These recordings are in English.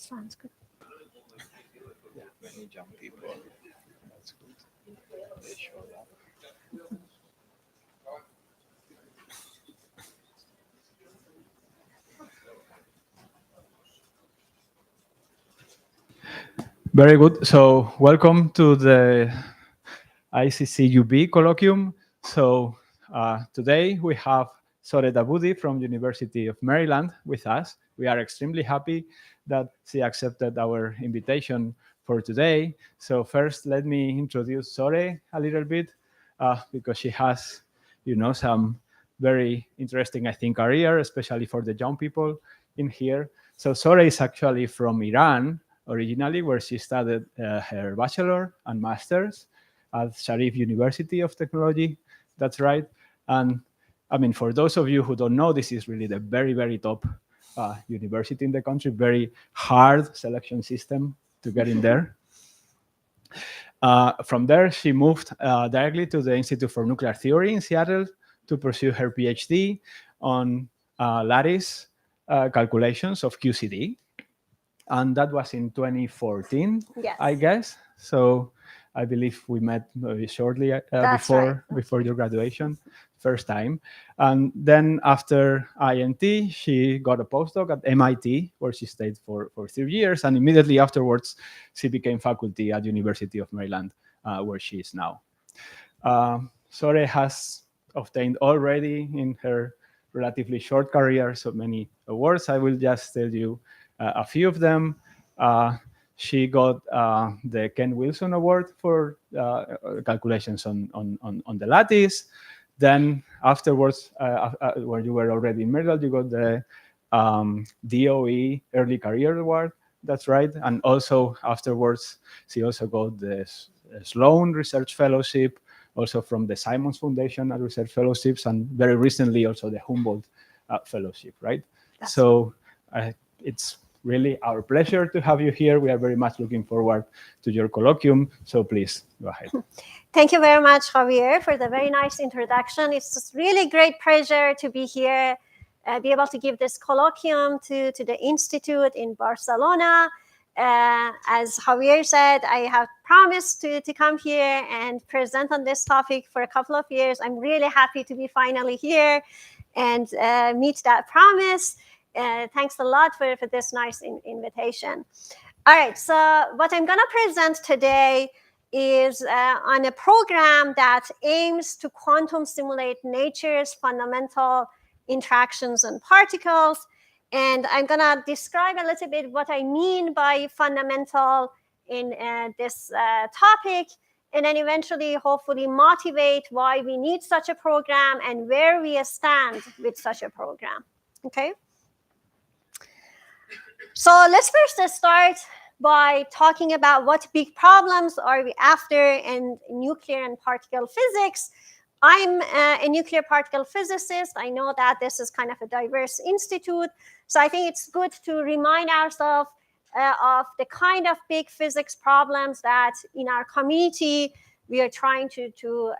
sounds good. Yeah, many young people. That's good. They showed up. Very good. So welcome to the ICCUB colloquium. So today we have Zohreh Davoudi from University of Maryland with us. We are extremely happy that she accepted our invitation for today. So first, let me introduce Zohreh a little bit because she has, some very interesting, I think, career, especially for the young people in here. So Zohreh is actually from Iran originally, where she studied her bachelor and master's at Sharif University of Technology. That's right. And I mean, for those of you who don't know, this is really the very, very top university in the country, very hard selection system to get in there. From there, she moved directly to the Institute for Nuclear Theory in Seattle to pursue her PhD on lattice calculations of QCD. And that was in 2014, Yes. I guess. So I believe we met shortly before your graduation, first time. And then after INT, she got a postdoc at MIT, where she stayed for 3 years. And immediately afterwards, she became faculty at University of Maryland, where she is now. Zohreh has obtained already in her relatively short career so many awards. I will just tell you a few of them. She got the Ken Wilson Award for calculations on the lattice. Then afterwards, when you were already in Maryland, you got the DOE Early Career Award. That's right. And also afterwards, she also got the Sloan Research Fellowship, also from the Simons Foundation at Research Fellowships, and very recently also the Humboldt Fellowship, right? So it's really our pleasure to have you here. We are very much looking forward to your colloquium. So please go ahead. Thank you very much, Javier, for the very nice introduction. It's just really great pleasure to be here, be able to give this colloquium to the Institute in Barcelona. As Javier said, I have promised to come here and present on this topic for a couple of years. I'm really happy to be finally here and meet that promise. Thanks a lot for this nice invitation. All right, so what I'm going to present today is on a program that aims to quantum simulate nature's fundamental interactions and particles. And I'm going to describe a little bit what I mean by fundamental in this topic, and then eventually, hopefully, motivate why we need such a program and where we stand with such a program. Okay? So let's first start by talking about what big problems are we after in nuclear and particle physics. I'm a nuclear particle physicist. I know that this is kind of a diverse institute. So I think it's good to remind ourselves of the kind of big physics problems that in our community we are trying to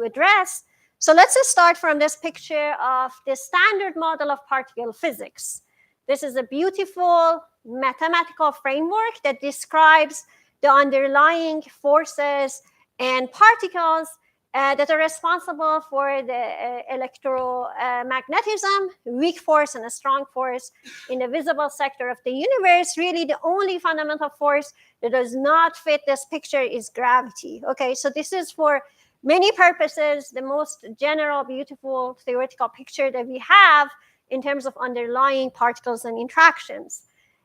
address. So let's just start from this picture of the standard model of particle physics. This is a beautiful mathematical framework that describes the underlying forces and particles that are responsible for the electromagnetism, weak force and a strong force in the visible sector of the universe. Really, the only fundamental force that does not fit this picture is gravity. Okay, so this is for many purposes the most general, beautiful theoretical picture that we have in terms of underlying particles and interactions.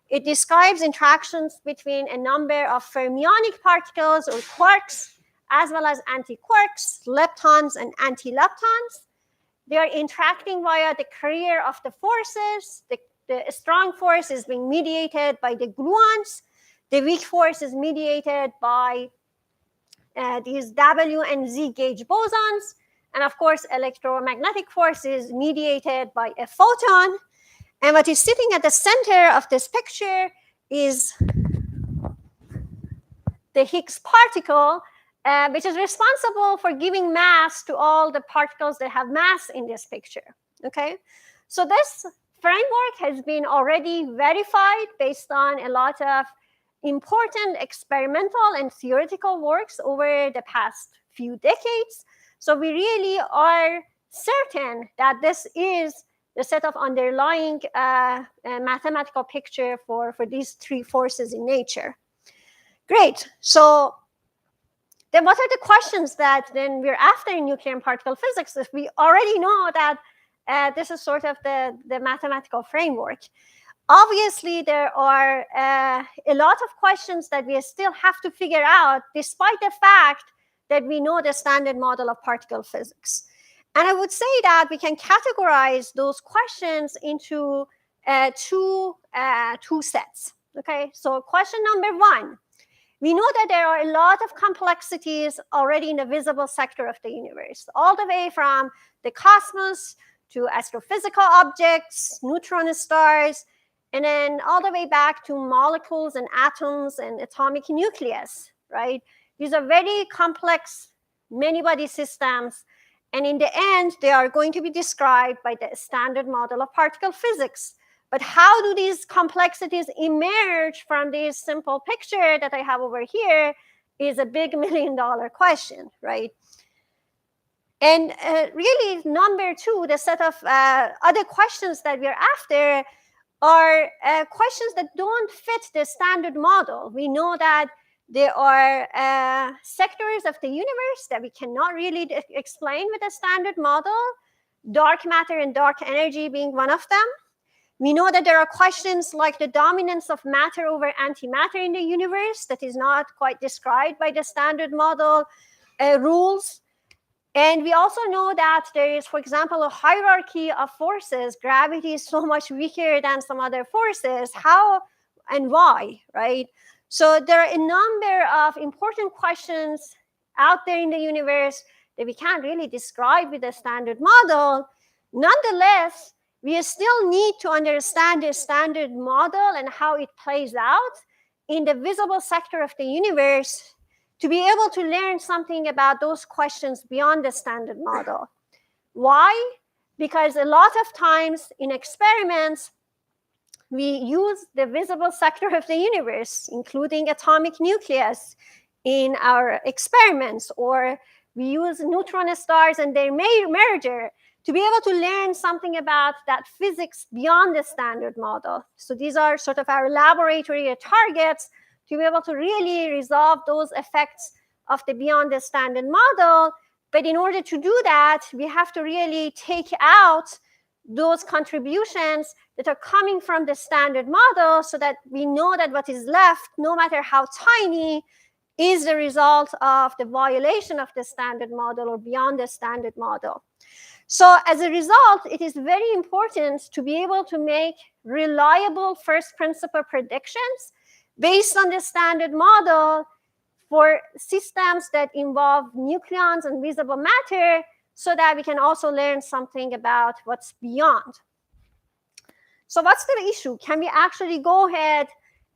It describes interactions between a number of fermionic particles or quarks, as well as antiquarks, leptons, and antileptons. They are interacting via the carrier of the forces. The strong force is being mediated by the gluons. The weak force is mediated by these W and Z gauge bosons. And of course, electromagnetic force is mediated by a photon. And what is sitting at the center of this picture is the Higgs particle, which is responsible for giving mass to all the particles that have mass in this picture. Okay, so this framework has been already verified based on a lot of important experimental and theoretical works over the past few decades. So we really are certain that this is the set of underlying mathematical picture for these three forces in nature. Great. So then what are the questions that then we're after in nuclear and particle physics if we already know that this is sort of the mathematical framework? Obviously, there are a lot of questions that we still have to figure out, despite the fact that we know the standard model of particle physics. And I would say that we can categorize those questions into two sets. Okay, so question number one, we know that there are a lot of complexities already in the visible sector of the universe, all the way from the cosmos to astrophysical objects, neutron stars, and then all the way back to molecules and atoms and atomic nucleus, right? These are very complex many-body systems, and in the end, they are going to be described by the standard model of particle physics. But how do these complexities emerge from this simple picture that I have over here is a big $1 million question, right? And really, number two, the set of other questions that we're after are questions that don't fit the standard model. We know that there are sectors of the universe that we cannot really explain with a standard model, dark matter and dark energy being one of them. We know that there are questions like the dominance of matter over antimatter in the universe that is not quite described by the standard model rules. And we also know that there is, for example, a hierarchy of forces. Gravity is so much weaker than some other forces. How and why, right? So there are a number of important questions out there in the universe that we can't really describe with a standard model. Nonetheless, we still need to understand the standard model and how it plays out in the visible sector of the universe to be able to learn something about those questions beyond the standard model. Why? Because a lot of times in experiments, we use the visible sector of the universe, including atomic nucleus, in our experiments, or we use neutron stars and their merger to be able to learn something about that physics beyond the standard model. So these are sort of our laboratory targets to be able to really resolve those effects of the beyond the standard model. But in order to do that, we have to really take out those contributions that are coming from the standard model so that we know that what is left, no matter how tiny, is the result of the violation of the standard model or beyond the standard model. So as a result, it is very important to be able to make reliable first principle predictions based on the standard model for systems that involve nucleons and visible matter, so that we can also learn something about what's beyond. So what's the issue? Can we actually go ahead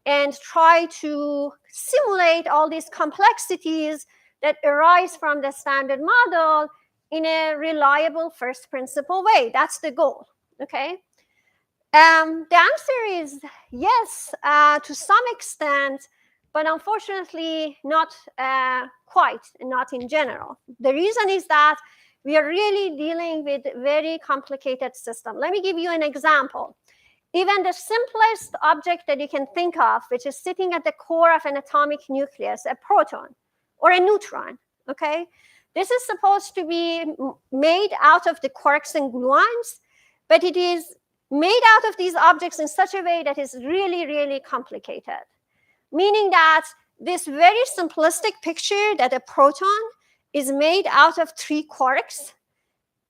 and try to simulate all these complexities that arise from the standard model in a reliable first principle way? That's the goal, okay? The answer is yes, to some extent, but unfortunately not quite, and not in general. The reason is that we are really dealing with a very complicated system. Let me give you an example. Even the simplest object that you can think of, which is sitting at the core of an atomic nucleus, a proton or a neutron, okay? This is supposed to be made out of the quarks and gluons, but it is made out of these objects in such a way that is really, really complicated. Meaning that this very simplistic picture that a proton is made out of 3 quarks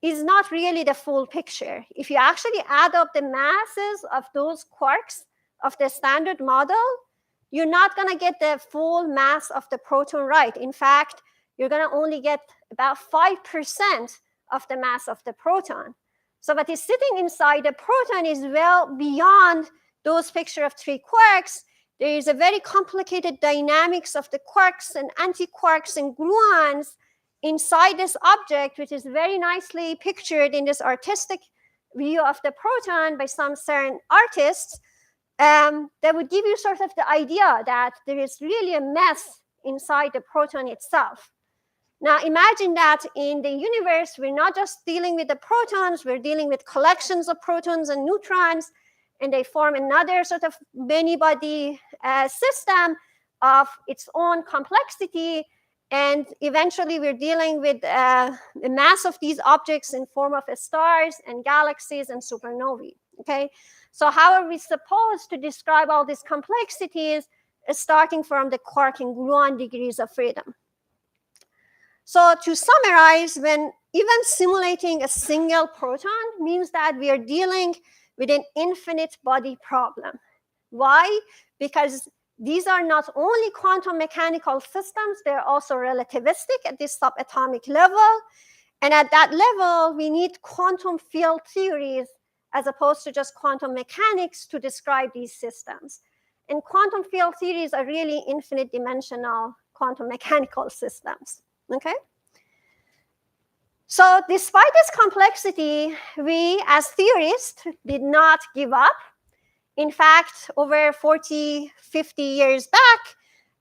is not really the full picture. If you actually add up the masses of those quarks of the standard model, you're not going to get the full mass of the proton right. In fact, you're going to only get about 5% of the mass of the proton. So what is sitting inside the proton is well beyond those picture of 3 quarks. There is a very complicated dynamics of the quarks and antiquarks and gluons inside this object, which is very nicely pictured in this artistic view of the proton by some certain artists, that would give you sort of the idea that there is really a mess inside the proton itself. Now imagine that in the universe, we're not just dealing with the protons, we're dealing with collections of protons and neutrons, and they form another sort of many-body system of its own complexity. And eventually we're dealing with the mass of these objects in form of stars and galaxies and supernovae, okay? So how are we supposed to describe all these complexities, starting from the quark and gluon degrees of freedom? So to summarize, when even simulating a single proton means that we are dealing with an infinite body problem. Why? Because these are not only quantum mechanical systems, they're also relativistic at this subatomic level. And at that level, we need quantum field theories as opposed to just quantum mechanics to describe these systems. And quantum field theories are really infinite dimensional quantum mechanical systems, okay? So despite this complexity, we as theorists did not give up. In fact, over 40, 50 years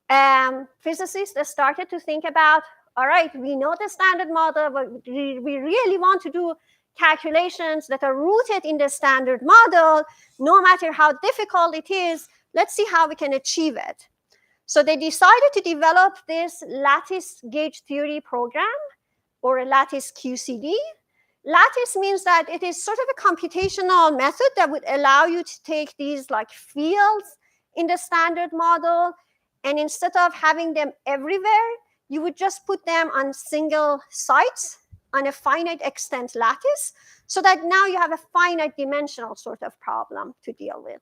back, physicists started to think about, all right, we know the standard model, but we really want to do calculations that are rooted in the standard model, no matter how difficult it is. Let's see how we can achieve it. So they decided to develop this lattice gauge theory program, or a lattice QCD. Lattice means that it is sort of a computational method that would allow you to take these like fields in the standard model, and instead of having them everywhere, you would just put them on single sites on a finite extent lattice, so that now you have a finite dimensional sort of problem to deal with.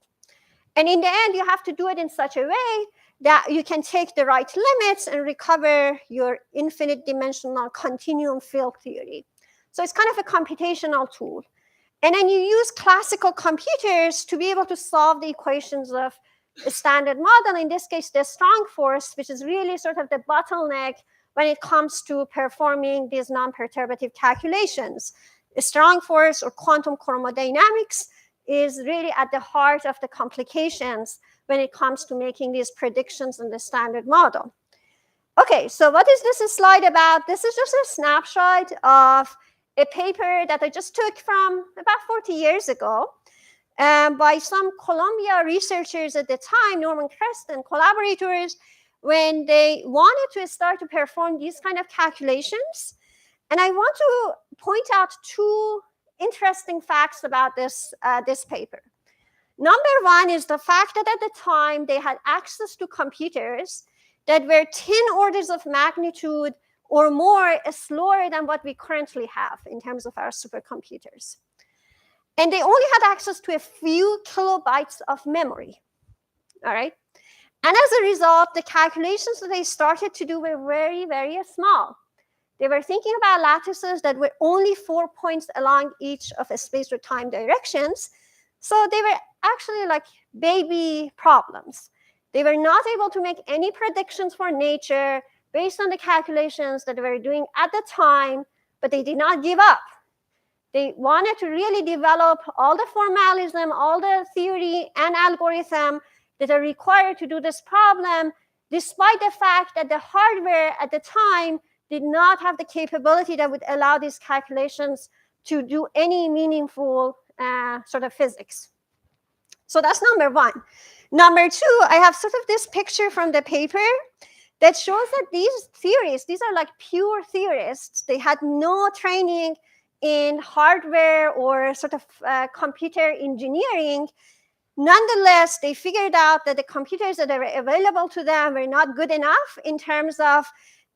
And in the end, you have to do it in such a way that you can take the right limits and recover your infinite dimensional continuum field theory. So it's kind of a computational tool. And then you use classical computers to be able to solve the equations of a standard model, in this case, the strong force, which is really sort of the bottleneck when it comes to performing these non-perturbative calculations. A strong force, or quantum chromodynamics, is really at the heart of the complications when it comes to making these predictions in the standard model. Okay, so what is this slide about? This is just a snapshot of a paper that I just took from about 40 years ago by some Columbia researchers at the time, Norman Crest and collaborators, when they wanted to start to perform these kind of calculations. And I want to point out two interesting facts about this paper. Number one is the fact that at the time they had access to computers that were 10 orders of magnitude or more slower than what we currently have in terms of our supercomputers. And they only had access to a few kilobytes of memory, all right? And as a result, the calculations that they started to do were very, very small. They were thinking about lattices that were only 4 points along each of a space or time directions. So they were actually like baby problems. They were not able to make any predictions for nature based on the calculations that they were doing at the time, but they did not give up. They wanted to really develop all the formalism, all the theory and algorithm that are required to do this problem, despite the fact that the hardware at the time did not have the capability that would allow these calculations to do any meaningful sort of physics. So that's number one. Number two, I have sort of this picture from the paper that shows that these theorists, these are like pure theorists. They had no training in hardware or sort of computer engineering. Nonetheless, they figured out that the computers that were available to them were not good enough in terms of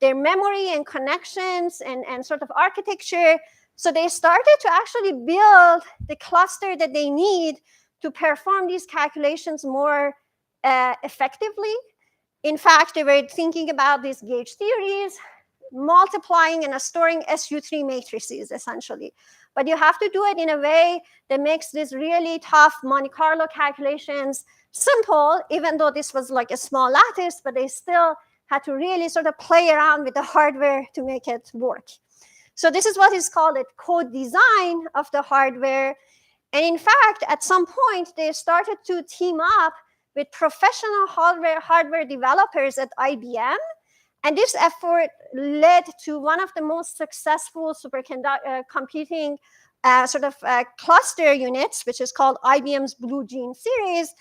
their memory and connections and sort of architecture. So they started to actually build the cluster that they need to perform these calculations more effectively. In fact, they were thinking about these gauge theories, multiplying and storing SU3 matrices, essentially. But you have to do it in a way that makes these really tough Monte Carlo calculations simple, even though this was like a small lattice, but they still had to really sort of play around with the hardware to make it work. So this is what is called a code design of the hardware. And in fact, at some point, they started to team up with professional hardware developers at IBM. And this effort led to one of the most successful supercomputing cluster units, which is called IBM's Blue Gene series,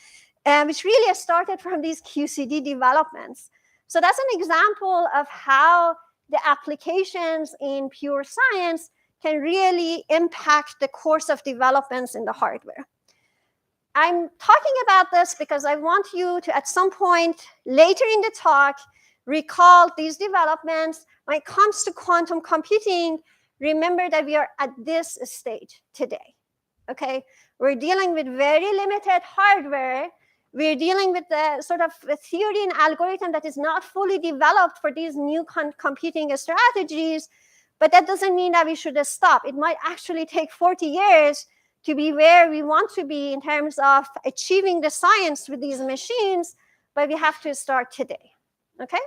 which really started from these QCD developments. So that's an example of how the applications in pure science can really impact the course of developments in the hardware. I'm talking about this because I want you to, at some point later in the talk, recall these developments. When it comes to quantum computing, remember that we are at this stage today, okay? We're dealing with very limited hardware. We're dealing with the sort of theory and algorithm that is not fully developed for these new computing strategies, but that doesn't mean that we should stop. It might actually take 40 years to be where we want to be in terms of achieving the science with these machines, but we have to start today, okay?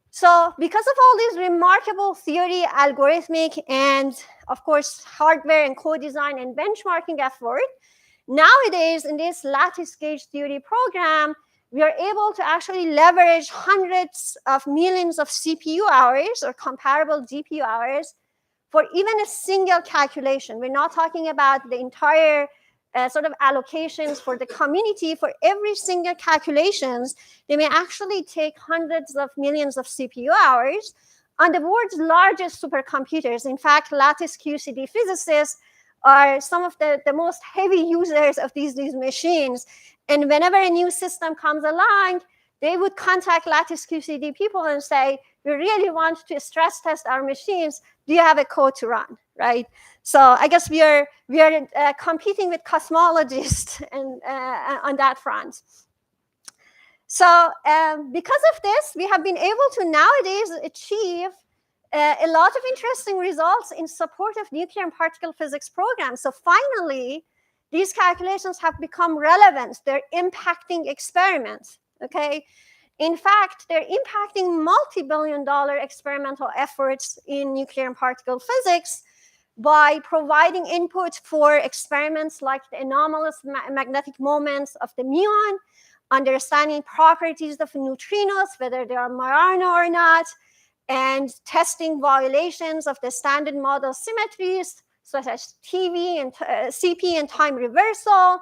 So because of all these remarkable theory, algorithmic, and of course, hardware and co-design and benchmarking effort, nowadays in this lattice gauge theory program, we are able to actually leverage hundreds of millions of CPU hours or comparable GPU hours for even a single calculation. We're not talking about the entire sort of allocations for the community. For every single calculations, they may actually take hundreds of millions of CPU hours on the world's largest supercomputers. In fact, lattice QCD physicists are some of the most heavy users of these machines. And whenever a new system comes along, they would contact lattice QCD people and say, we really want to stress test our machines. Do you have a code to run, right? So I guess we are competing with cosmologists and on that front. So because of this, we have been able to nowadays achieve a lot of interesting results in support of nuclear and particle physics programs. So finally, these calculations have become relevant. They're impacting experiments, okay? In fact, they're impacting multi-billion-dollar experimental efforts in nuclear and particle physics by providing input for experiments like the anomalous magnetic moments of the muon, understanding properties of neutrinos, whether they are Majorana or not, and testing violations of the standard model symmetries, such as CP and time reversal,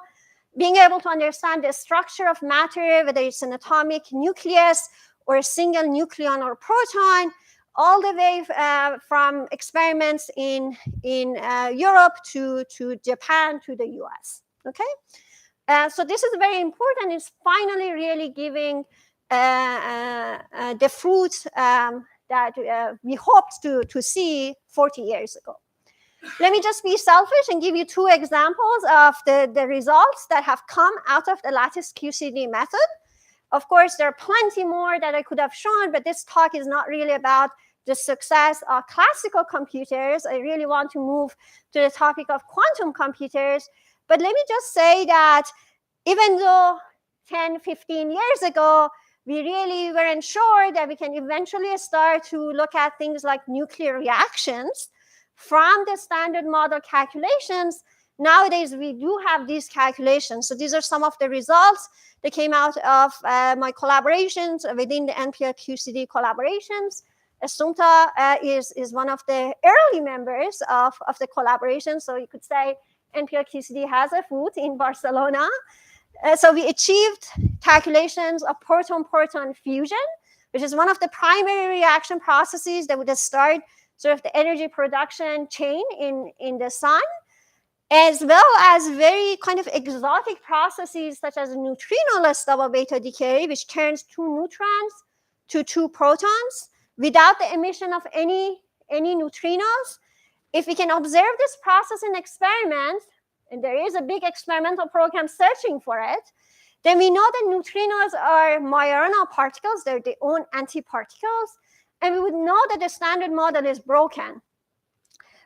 being able to understand the structure of matter, whether it's an atomic nucleus or a single nucleon or proton, all the way from experiments in Europe to Japan to the US, okay? So this is very important. It's finally really giving the fruits that we hoped to see 40 years ago. Let me just be selfish and give you two examples of the results that have come out of the lattice QCD method. Of course, there are plenty more that I could have shown, but this talk is not really about the success of classical computers. I really want to move to the topic of quantum computers. But let me just say that even though 10, 15 years ago, we really weren't sure that we can eventually start to look at things like nuclear reactions from the standard model calculations, nowadays we do have these calculations. So these are some of the results that came out of my collaborations within the NPL QCD collaborations. Assumpta is one of the early members of the collaboration. So you could say NPL QCD has a foot in Barcelona. So we achieved calculations of proton-proton fusion, which is one of the primary reaction processes that would start sort of the energy production chain in the sun, as well as very kind of exotic processes such as neutrinoless double beta decay, which turns two neutrons to two protons without the emission of any neutrinos. If we can observe this process in experiments, and there is a big experimental program searching for it, then we know that neutrinos are Majorana particles. They're their own antiparticles. And we would know that the standard model is broken.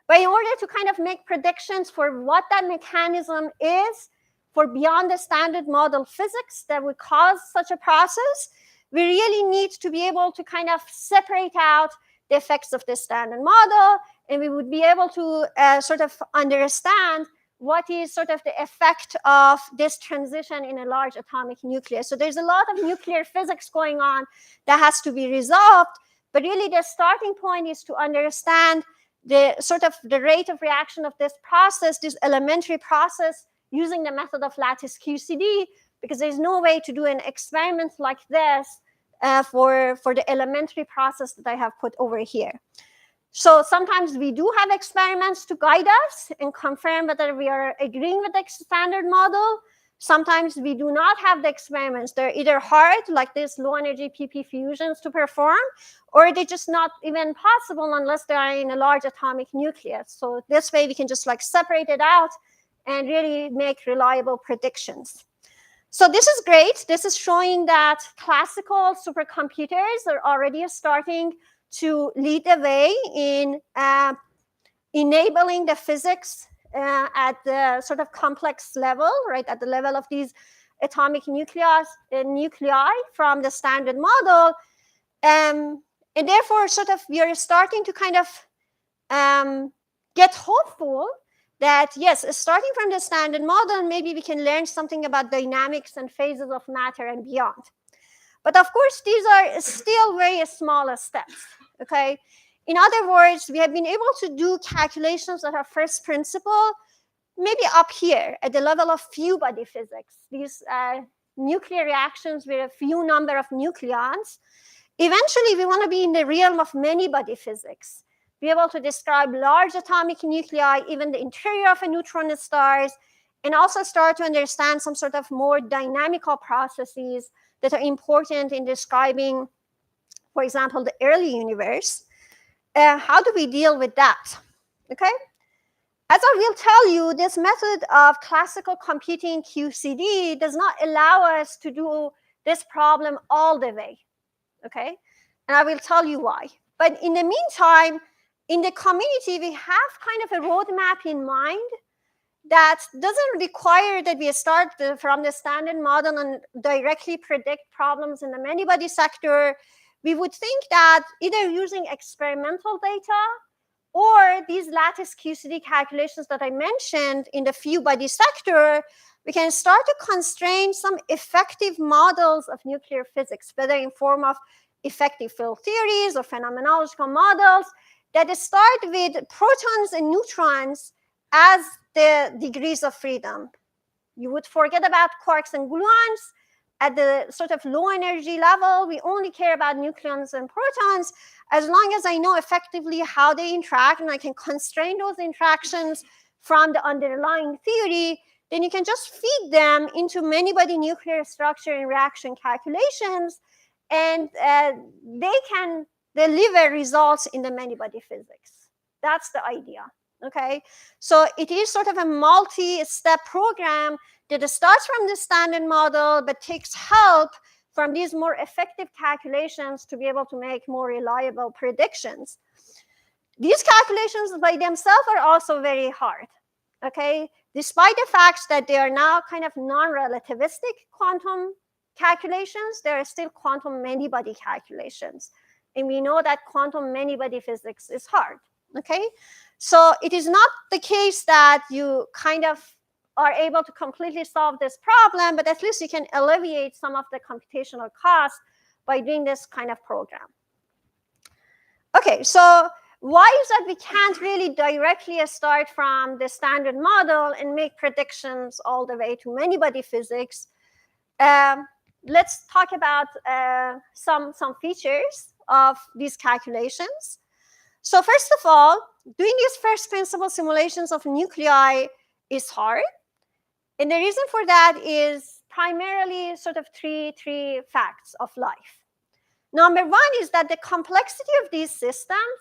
But in order to kind of make predictions for what that mechanism is for beyond the standard model physics that would cause such a process, we really need to be able to kind of separate out the effects of the standard model, and we would be able to sort of understand what is sort of the effect of this transition in a large atomic nucleus. So there's a lot of nuclear physics going on that has to be resolved, but really the starting point is to understand the sort of the rate of reaction of this process, this elementary process, using the method of lattice QCD, because there's no way to do an experiment like this for the elementary process that I have put over here. So sometimes we do have experiments to guide us and confirm whether we are agreeing with the standard model. Sometimes we do not have the experiments. They're either hard, like this low energy PP fusions to perform, or they're just not even possible unless they are in a large atomic nucleus. So this way we can just like separate it out and really make reliable predictions. So this is great. This is showing that classical supercomputers are already starting to lead the way in enabling the physics at the sort of complex level, right, at the level of these atomic nuclei from the standard model. And therefore, sort of, we are starting to kind of get hopeful that, yes, starting from the standard model, maybe we can learn something about dynamics and phases of matter and beyond. But of course, these are still very small steps, okay? In other words, we have been able to do calculations that are first principle, maybe up here at the level of few body physics, these nuclear reactions with a few number of nucleons. Eventually, we want to be in the realm of many body physics, be able to describe large atomic nuclei, even the interior of a neutron stars, and also start to understand some sort of more dynamical processes that are important in describing, for example, the early universe. How do we deal with that? Okay? As I will tell you, this method of classical computing QCD does not allow us to do this problem all the way. Okay? And I will tell you why. But in the meantime, in the community, we have kind of a roadmap in mind that doesn't require that we start from the standard model and directly predict problems in the many-body sector. We would think that either using experimental data or these lattice QCD calculations that I mentioned in the few-body sector, we can start to constrain some effective models of nuclear physics, whether in form of effective field theories or phenomenological models that start with protons and neutrons as the degrees of freedom. You would forget about quarks and gluons. At the sort of low energy level, we only care about nucleons and protons. As long as I know effectively how they interact and I can constrain those interactions from the underlying theory, then you can just feed them into many-body nuclear structure and reaction calculations, and they can deliver results in the many-body physics. That's the idea. Okay, so it is sort of a multi-step program that starts from the standard model but takes help from these more effective calculations to be able to make more reliable predictions. These calculations by themselves are also very hard. Okay, despite the fact that they are now kind of non-relativistic quantum calculations, they are still quantum many-body calculations. And we know that quantum many-body physics is hard. Okay, so it is not the case that you kind of are able to completely solve this problem, but at least you can alleviate some of the computational costs by doing this kind of program. Okay, so why is that we can't really directly start from the standard model and make predictions all the way to many-body physics? Let's talk about some features of these calculations. So first of all, doing these first principle simulations of nuclei is hard. And the reason for that is primarily sort of three facts of life. Number one is that the complexity of these systems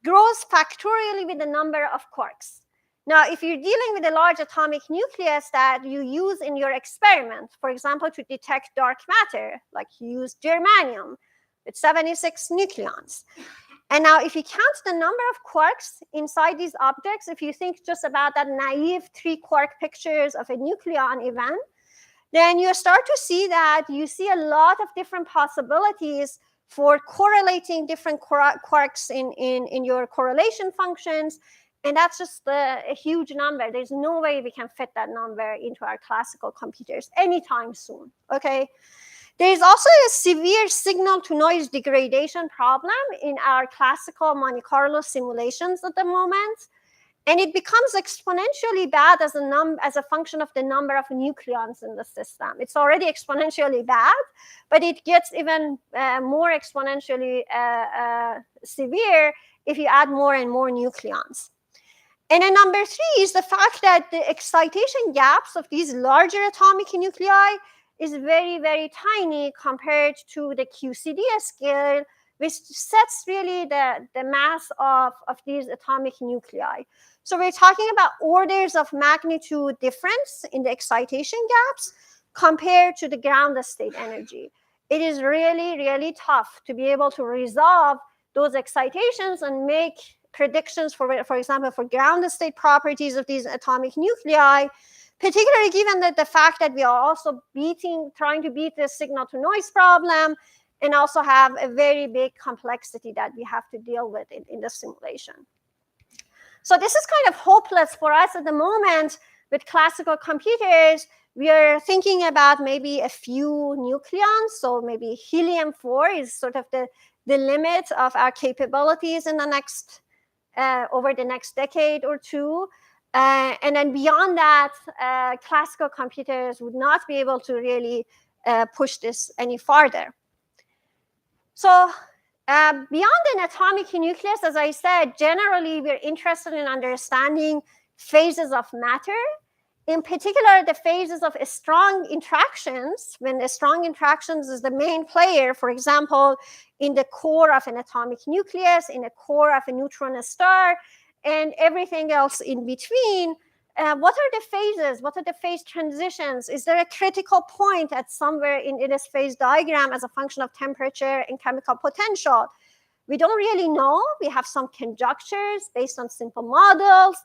grows factorially with the number of quarks. Now, if you're dealing with a large atomic nucleus that you use in your experiment, for example, to detect dark matter, like you use germanium with 76 nucleons. And now if you count the number of quarks inside these objects, if you think just about that naive 3 quark pictures of a nucleon event, then you start to see that you see a lot of different possibilities for correlating different quarks in your correlation functions And that's just a huge number. There's no way we can fit that number into our classical computers anytime soon, okay? There's also a severe signal-to-noise degradation problem in our classical Monte Carlo simulations at the moment. And it becomes exponentially bad as a function of the number of nucleons in the system. It's already exponentially bad, but it gets even more exponentially severe if you add more and more nucleons. And then number 3 is the fact that the excitation gaps of these larger atomic nuclei is very, very tiny compared to the QCD scale, which sets really the mass of these atomic nuclei. So we're talking about orders of magnitude difference in the excitation gaps compared to the ground state energy. It is really, really tough to be able to resolve those excitations and make predictions for example, for ground state properties of these atomic nuclei, particularly given that the fact that we are also trying to beat the signal-to-noise problem, and also have a very big complexity that we have to deal with in the simulation. So this is kind of hopeless for us at the moment with classical computers. We are thinking about maybe a few nucleons, so maybe helium-4 is sort of the limit of our capabilities in the next over the next decade or two. And then beyond that, classical computers would not be able to really push this any farther. So beyond an atomic nucleus, as I said, generally we're interested in understanding phases of matter, in particular the phases of strong interactions, when the strong interactions is the main player, for example, in the core of an atomic nucleus, in the core of a neutron star, and everything else in between. What are the phases? What are the phase transitions? Is there a critical point at somewhere in this phase diagram as a function of temperature and chemical potential? We don't really know. We have some conjectures based on simple models.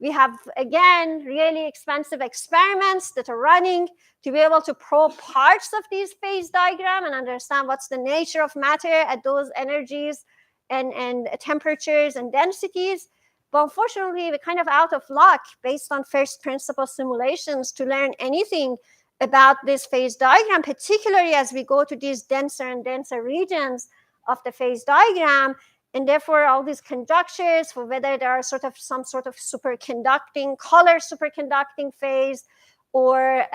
We have, again, really expensive experiments that are running to be able to probe parts of these phase diagram and understand what's the nature of matter at those energies and temperatures and densities. But unfortunately, we're kind of out of luck based on first principle simulations to learn anything about this phase diagram, particularly as we go to these denser and denser regions of the phase diagram. And therefore, all these conjectures for whether there are some sort of superconducting, color superconducting phase, or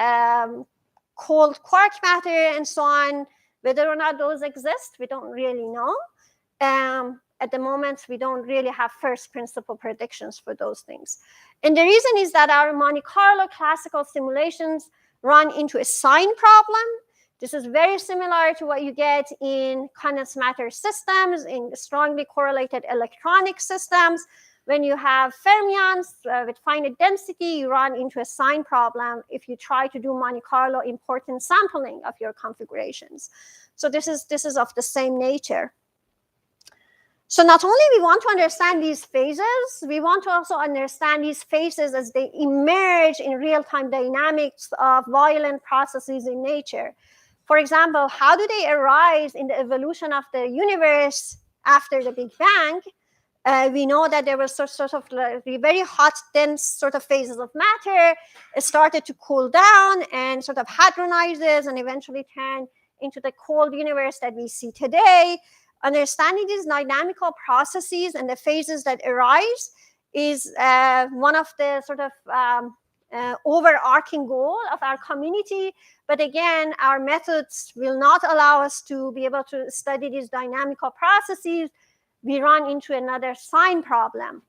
cold quark matter, and so on, whether or not those exist, we don't really know. At the moment, we don't really have first principle predictions for those things. And the reason is that our Monte Carlo classical simulations run into a sign problem. This is very similar to what you get in condensed matter systems, in strongly correlated electronic systems. When you have fermions with finite density, you run into a sign problem if you try to do Monte Carlo importance sampling of your configurations. So this is of the same nature. So not only we want to understand these phases, we want to also understand these phases as they emerge in real-time dynamics of violent processes in nature. For example, how do they arise in the evolution of the universe after the Big Bang? We know that there was sort of very hot, dense sort of phases of matter. It started to cool down and sort of hadronizes and eventually turn into the cold universe that we see today. Understanding these dynamical processes and the phases that arise is one of the sort of overarching goal of our community. But again, our methods will not allow us to be able to study these dynamical processes. We run into another sign problem.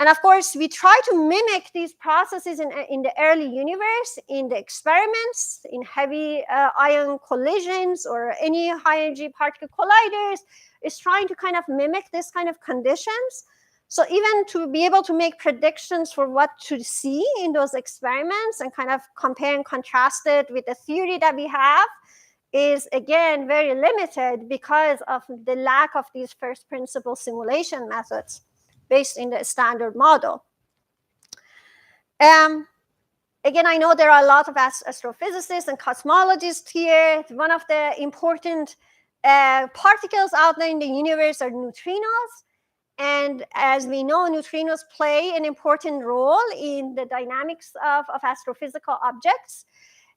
And of course, we try to mimic these processes in the early universe, in the experiments, in heavy ion collisions or any high energy particle colliders, is trying to kind of mimic this kind of conditions. So even to be able to make predictions for what to see in those experiments and kind of compare and contrast it with the theory that we have is, again, very limited because of the lack of these first principle simulation methods based in the standard model. Again, I know there are a lot of astrophysicists and cosmologists here. One of the important particles out there in the universe are neutrinos. And as we know, neutrinos play an important role in the dynamics of astrophysical objects.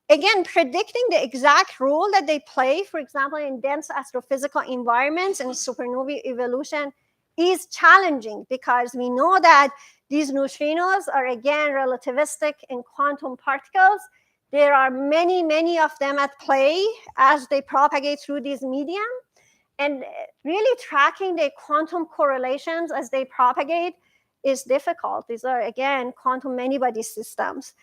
Again, predicting the exact role that they play, for example, in dense astrophysical environments and supernovae evolution, is challenging because we know that these neutrinos are, again, relativistic and quantum particles. There are many, many of them at play as they propagate through this medium. And really tracking the quantum correlations as they propagate is difficult. These are, again, quantum many-body systems.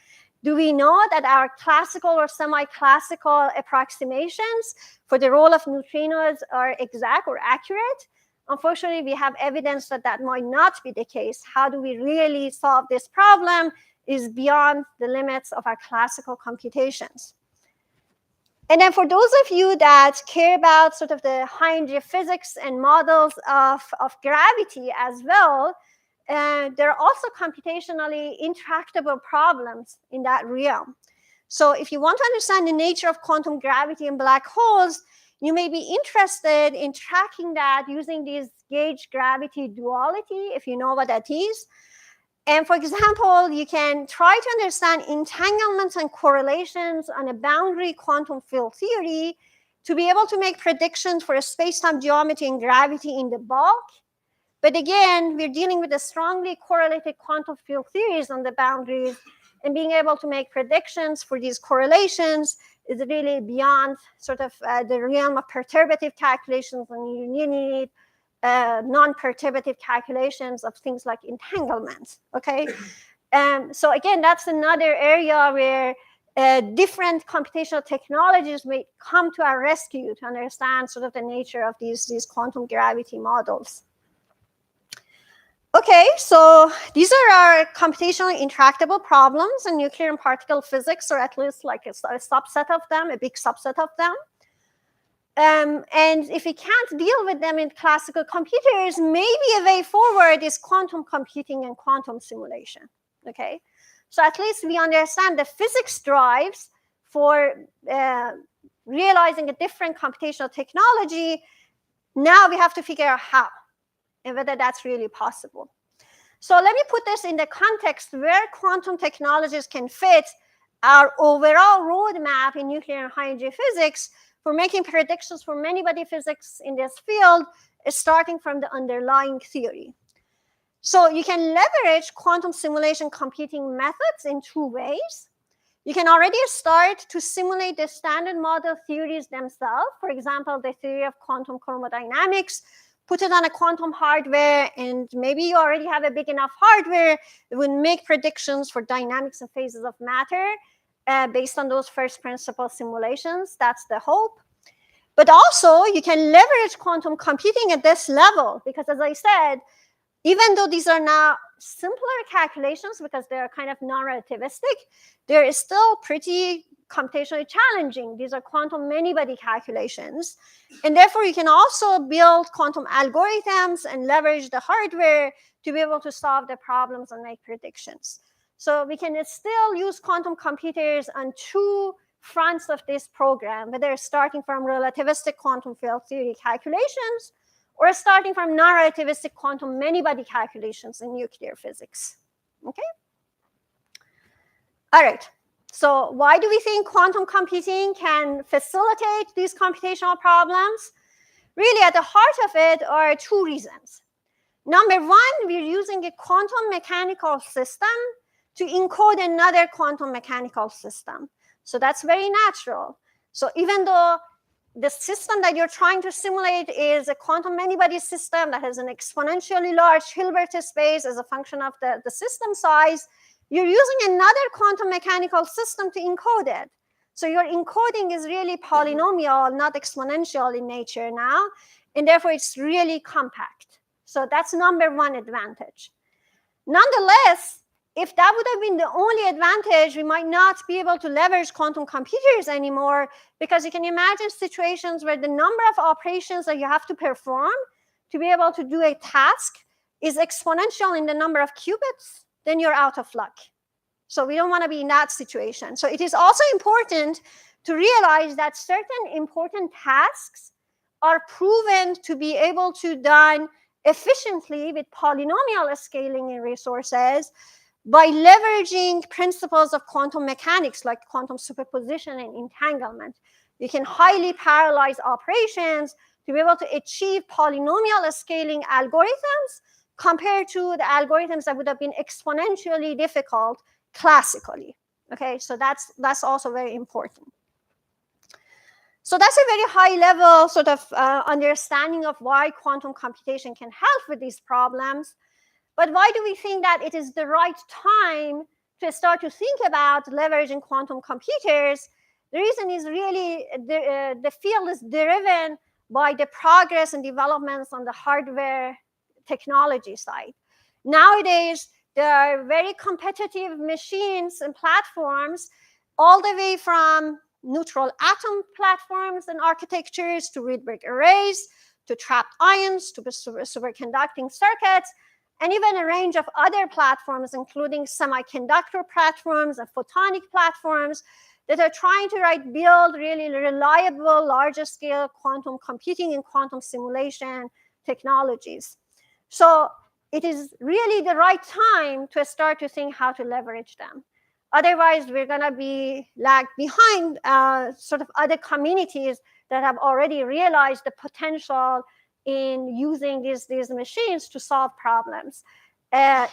Do we know that our classical or semi-classical approximations for the role of neutrinos are exact or accurate? Unfortunately, we have evidence that that might not be the case. How do we really solve this problem is beyond the limits of our classical computations. And then for those of you that care about sort of the high-energy physics and models of gravity as well, there are also computationally intractable problems in that realm. So if you want to understand the nature of quantum gravity in black holes, you may be interested in tracking that using this gauge gravity duality, if you know what that is. And for example, you can try to understand entanglements and correlations on a boundary quantum field theory to be able to make predictions for a space-time geometry and gravity in the bulk. But again, we're dealing with a strongly correlated quantum field theories on the boundaries, and being able to make predictions for these correlations is really beyond sort of the realm of perturbative calculations, and you need non-perturbative calculations of things like entanglements, okay? So again, that's another area where different computational technologies may come to our rescue to understand sort of the nature of these quantum gravity models. Okay, so these are our computationally intractable problems in nuclear and particle physics, or at least like a subset of them, a big subset of them. And if we can't deal with them in classical computers, maybe a way forward is quantum computing and quantum simulation, okay? So at least we understand the physics drives for realizing a different computational technology. Now we have to figure out how and whether that's really possible. So let me put this in the context where quantum technologies can fit our overall roadmap in nuclear and high-energy physics for making predictions for many-body physics in this field, starting from the underlying theory. So you can leverage quantum simulation computing methods in two ways. You can already start to simulate the standard model theories themselves. For example, the theory of quantum chromodynamics, put it on a quantum hardware, and maybe you already have a big enough hardware that would make predictions for dynamics and phases of matter based on those first principle simulations. That's the hope. But also, you can leverage quantum computing at this level, because as I said, even though these are now simpler calculations because they're kind of non-relativistic, they're still pretty computationally challenging. These are quantum many-body calculations. And therefore, you can also build quantum algorithms and leverage the hardware to be able to solve the problems and make predictions. So we can still use quantum computers on two fronts of this program, whether starting from relativistic quantum field theory calculations or starting from non-relativistic quantum many-body calculations in nuclear physics. Okay? All right. So why do we think quantum computing can facilitate these computational problems? Really, at the heart of it are two reasons. Number one, we're using a quantum mechanical system to encode another quantum mechanical system. So that's very natural. So even though the system that you're trying to simulate is a quantum many-body system that has an exponentially large Hilbert space as a function of the system size, you're using another quantum mechanical system to encode it. So your encoding is really polynomial, not exponential in nature now, and therefore it's really compact. So that's number one advantage. Nonetheless, if that would have been the only advantage, we might not be able to leverage quantum computers anymore, because you can imagine situations where the number of operations that you have to perform to be able to do a task is exponential in the number of qubits, then you're out of luck. So we don't want to be in that situation. So it is also important to realize that certain important tasks are proven to be able to done efficiently with polynomial scaling in resources by leveraging principles of quantum mechanics like quantum superposition and entanglement. You can highly parallelize operations to be able to achieve polynomial scaling algorithms compared to the algorithms that would have been exponentially difficult classically. Okay, so that's also very important. So that's a very high level sort of understanding of why quantum computation can help with these problems. But why do we think that it is the right time to start to think about leveraging quantum computers? The reason is really the field is driven by the progress and developments on the hardware technology side. Nowadays, there are very competitive machines and platforms, all the way from neutral atom platforms and architectures to Rydberg arrays, to trapped ions, to superconducting circuits, and even a range of other platforms, including semiconductor platforms and photonic platforms that are trying to build really reliable, larger scale quantum computing and quantum simulation technologies. So it is really the right time to start to think how to leverage them. Otherwise, we're going to be lag behind sort of other communities that have already realized the potential in using these machines to solve problems.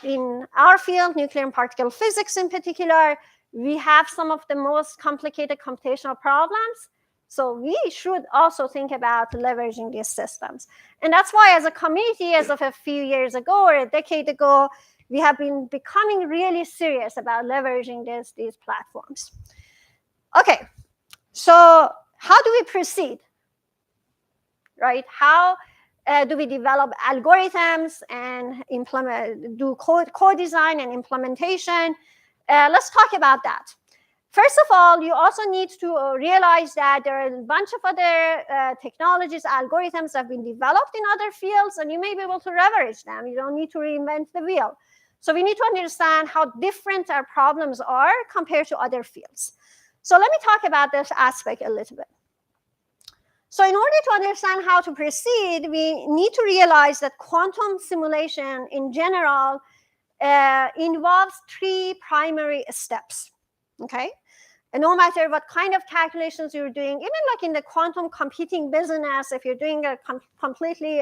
In our field, nuclear and particle physics in particular, we have some of the most complicated computational problems. So we should also think about leveraging these systems. And that's why as a community, as of a few years ago or a decade ago, we have been becoming really serious about leveraging these platforms. Okay, so how do we proceed? Right? How do we develop algorithms and do code design and implementation? Let's talk about that. First of all, you also need to realize that there are a bunch of other technologies, algorithms that have been developed in other fields, and you may be able to leverage them. You don't need to reinvent the wheel. So we need to understand how different our problems are compared to other fields. So let me talk about this aspect a little bit. So in order to understand how to proceed, we need to realize that quantum simulation in general involves three primary steps, okay? And no matter what kind of calculations you're doing, even like in the quantum computing business, if you're doing a completely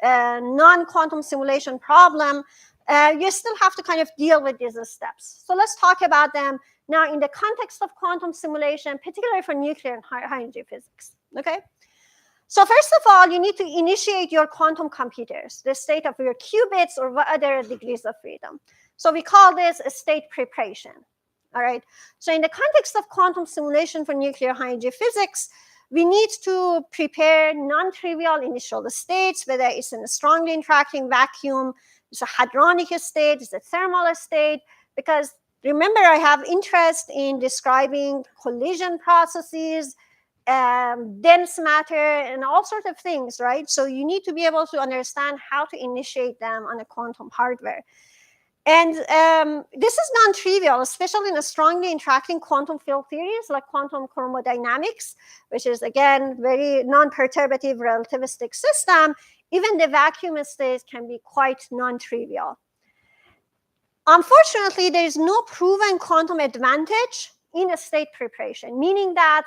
non-quantum simulation problem, you still have to kind of deal with these steps. So let's talk about them now in the context of quantum simulation, particularly for nuclear and high energy physics, okay? So first of all, you need to initiate your quantum computers, the state of your qubits or other degrees of freedom. So we call this a state preparation, all right? So in the context of quantum simulation for nuclear high energy physics, we need to prepare non-trivial initial states, whether it's in a strongly interacting vacuum, it's a hadronic state, it's a thermal state, because remember, I have interest in describing collision processes, dense matter, and all sorts of things, right? So you need to be able to understand how to initiate them on a quantum hardware. And this is non-trivial, especially in a strongly interacting quantum field theories like quantum chromodynamics, which is, again, very non-perturbative relativistic system. Even the vacuum states can be quite non-trivial. Unfortunately, there is no proven quantum advantage in a state preparation, meaning that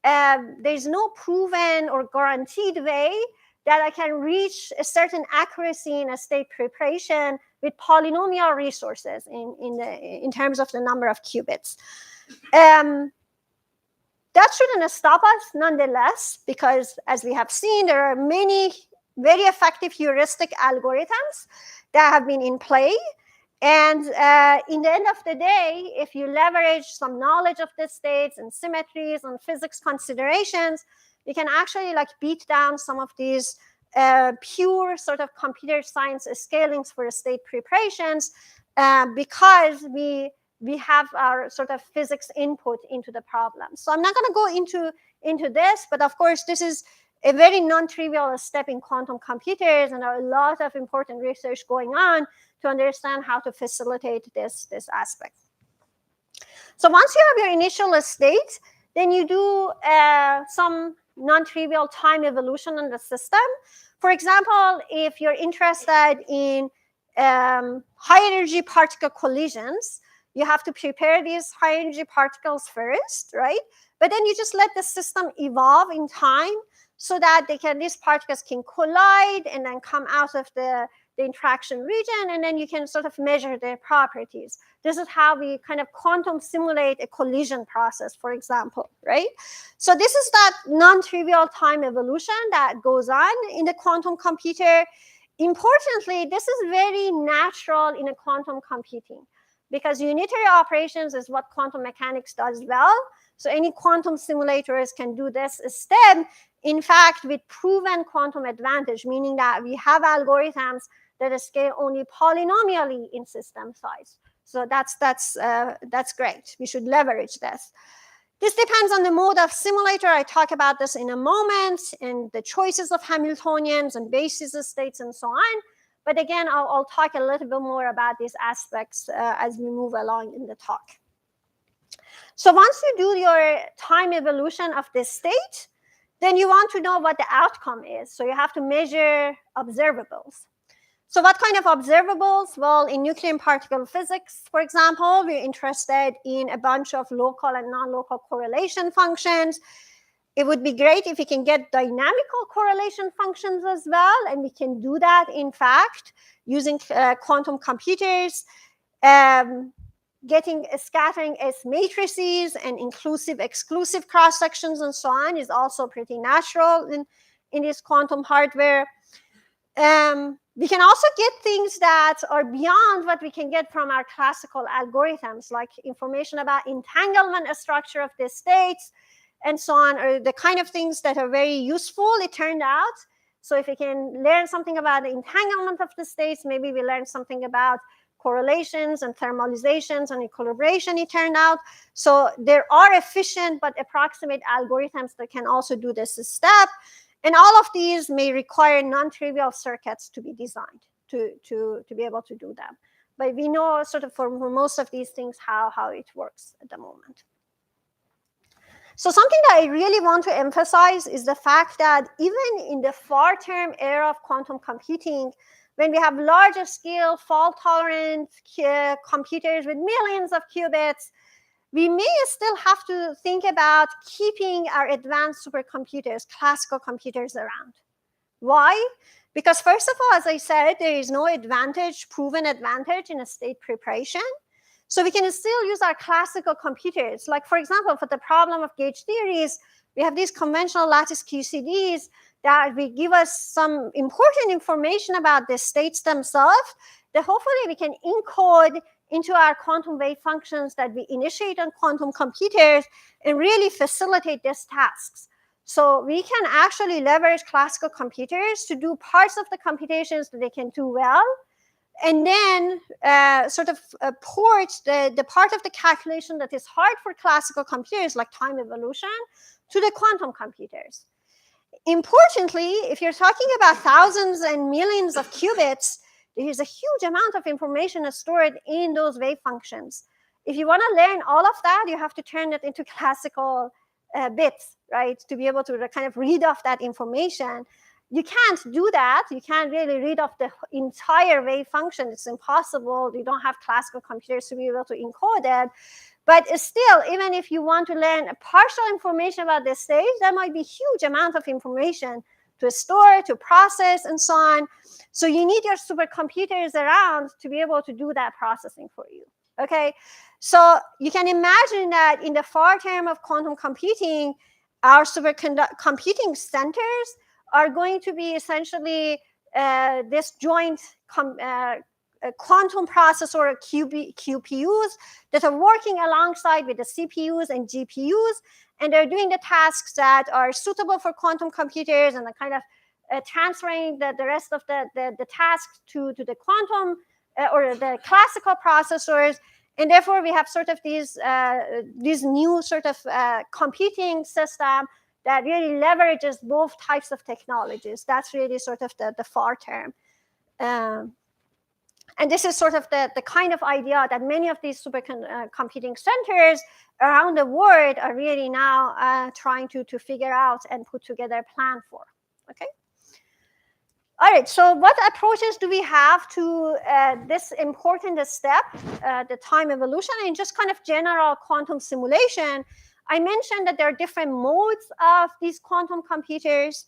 there is no proven or guaranteed way that I can reach a certain accuracy in a state preparation with polynomial resources in terms of the number of qubits. That shouldn't stop us nonetheless, because as we have seen, there are many very effective heuristic algorithms that have been in play. And in the end of the day, if you leverage some knowledge of the states and symmetries and physics considerations, you can actually beat down some of these pure sort of computer science scalings for state preparations because we have our sort of physics input into the problem. So I'm not going to go into this, but of course, this is a very non-trivial step in quantum computers, and there are a lot of important research going on to understand how to facilitate this aspect. So once you have your initial state, then you do some non-trivial time evolution in the system. For example, if you're interested in high energy particle collisions, you have to prepare these high energy particles first, right? But then you just let the system evolve in time so that these particles can collide and then come out of the interaction region, and then you can sort of measure their properties. This is how we kind of quantum simulate a collision process, for example, right? So this is that non-trivial time evolution that goes on in the quantum computer. Importantly, this is very natural in a quantum computing because unitary operations is what quantum mechanics does well. So any quantum simulators can do this step, in fact, with proven quantum advantage, meaning that we have algorithms that scale only polynomially in system size. So that's great. We should leverage this. This depends on the mode of simulator. I talk about this in a moment, and the choices of Hamiltonians and basis states and so on. But again, I'll talk a little bit more about these aspects as we move along in the talk. So once you do your time evolution of this state, then you want to know what the outcome is. So you have to measure observables. So what kind of observables? Well, in nuclear and particle physics, for example, we're interested in a bunch of local and non-local correlation functions. It would be great if we can get dynamical correlation functions as well, and we can do that, in fact, using quantum computers. Getting scattering S matrices and inclusive, exclusive cross sections and so on is also pretty natural in this quantum hardware. We can also get things that are beyond what we can get from our classical algorithms, like information about entanglement structure of the states and so on, or the kind of things that are very useful, it turned out. So if we can learn something about the entanglement of the states, maybe we learn something about correlations and thermalizations and equilibration, it turned out. So there are efficient but approximate algorithms that can also do this step. And all of these may require non-trivial circuits to be designed to be able to do them. But we know sort of for most of these things how it works at the moment. So something that I really want to emphasize is the fact that even in the far-term era of quantum computing, when we have larger scale, fault-tolerant computers with millions of qubits, we may still have to think about keeping our advanced supercomputers, classical computers, around. Why? Because first of all, as I said, there is no advantage, proven advantage in a state preparation. So we can still use our classical computers. Like, for example, for the problem of gauge theories, we have these conventional lattice QCDs that will give us some important information about the states themselves that hopefully we can encode into our quantum wave functions that we initiate on quantum computers and really facilitate these tasks. So we can actually leverage classical computers to do parts of the computations that they can do well, and then port the part of the calculation that is hard for classical computers, like time evolution, to the quantum computers. Importantly, if you're talking about thousands and millions of qubits, there is a huge amount of information stored in those wave functions. If you want to learn all of that, you have to turn it into classical bits, right, to be able to kind of read off that information. You can't do that. You can't really read off the entire wave function. It's impossible. You don't have classical computers to be able to encode it. But still, even if you want to learn partial information about this stage, there might be a huge amount of information to store, to process, and so on. So you need your supercomputers around to be able to do that processing for you. Okay, so you can imagine that in the far term of quantum computing, our supercomputing centers are going to be essentially this joint quantum processor QPUs that are working alongside with the CPUs and GPUs, and they're doing the tasks that are suitable for quantum computers and the kind of transferring the rest of the tasks to the quantum or the classical processors. And therefore, we have sort of these new sort of computing system that really leverages both types of technologies. That's really sort of the far term. And this is sort of the kind of idea that many of these supercomputing centers around the world are really now trying to figure out and put together a plan for. Okay. All right, so what approaches do we have to this important step, the time evolution, and just kind of general quantum simulation? I mentioned that there are different modes of these quantum computers.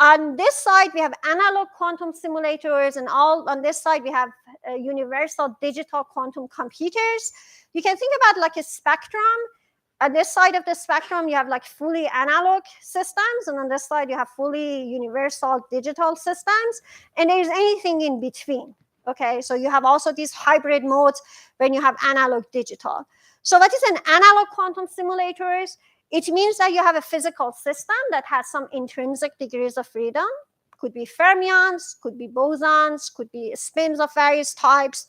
On this side, we have analog quantum simulators, and all on this side, we have universal digital quantum computers. You can think about like a spectrum. On this side of the spectrum, you have like fully analog systems, and on this side, you have fully universal digital systems, and there's anything in between. Okay, so you have also these hybrid modes when you have analog digital. So what is an analog quantum simulators? It means that you have a physical system that has some intrinsic degrees of freedom. Could be fermions, could be bosons, could be spins of various types.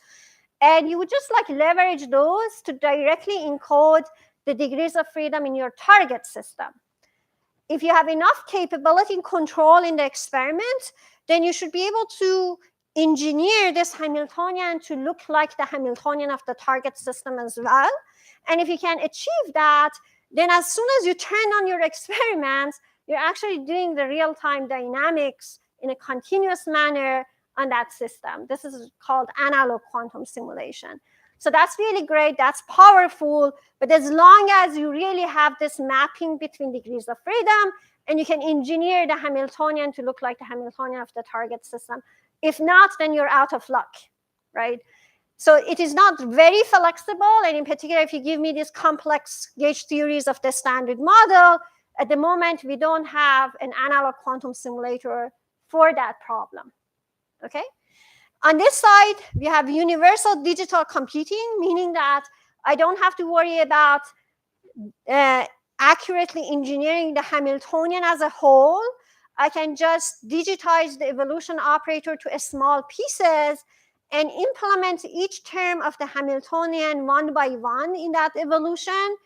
And you would just like leverage those to directly encode the degrees of freedom in your target system. If you have enough capability and control in the experiment, then you should be able to engineer this Hamiltonian to look like the Hamiltonian of the target system as well. And if you can achieve that, then as soon as you turn on your experiments, you're actually doing the real-time dynamics in a continuous manner on that system. This is called analog quantum simulation. So that's really great, that's powerful, but as long as you really have this mapping between degrees of freedom and you can engineer the Hamiltonian to look like the Hamiltonian of the target system. If not, then you're out of luck, right? So it is not very flexible, and in particular, if you give me these complex gauge theories of the standard model, at the moment, we don't have an analog quantum simulator for that problem, okay? On this side, we have universal digital computing, meaning that I don't have to worry about accurately engineering the Hamiltonian as a whole. I can just digitize the evolution operator to small pieces and implement each term of the Hamiltonian one by one in that evolution.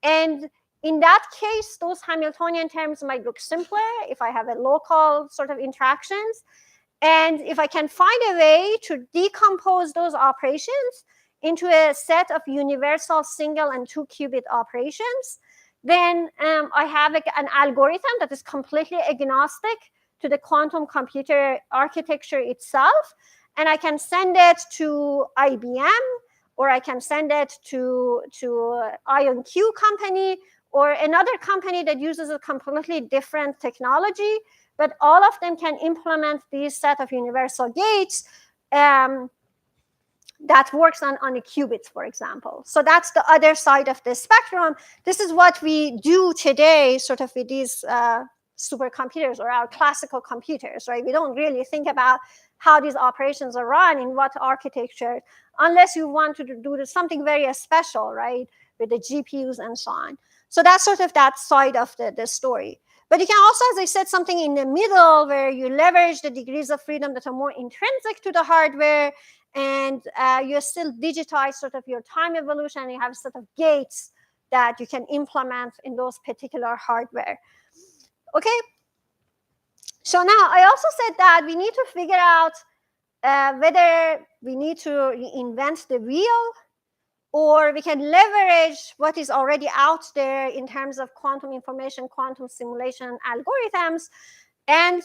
And in that case, those Hamiltonian terms might look simpler if I have a local sort of interactions. And if I can find a way to decompose those operations into a set of universal single and 2-qubit operations, then I have an algorithm that is completely agnostic to the quantum computer architecture itself. And I can send it to IBM, or I can send it to IonQ company, or another company that uses a completely different technology. But all of them can implement these set of universal gates that works on a qubit, for example. So that's the other side of the spectrum. This is what we do today, sort of with these supercomputers or our classical computers, right? We don't really think about how these operations are run in what architecture, unless you want to do something very special, right, with the GPUs and so on. So that's sort of that side of the story. But you can also, as I said, something in the middle where you leverage the degrees of freedom that are more intrinsic to the hardware, and you still digitize sort of your time evolution. You have a set of gates that you can implement in those particular hardware. Okay. So now I also said that we need to figure out whether we need to reinvent the wheel, or we can leverage what is already out there in terms of quantum information, quantum simulation algorithms. And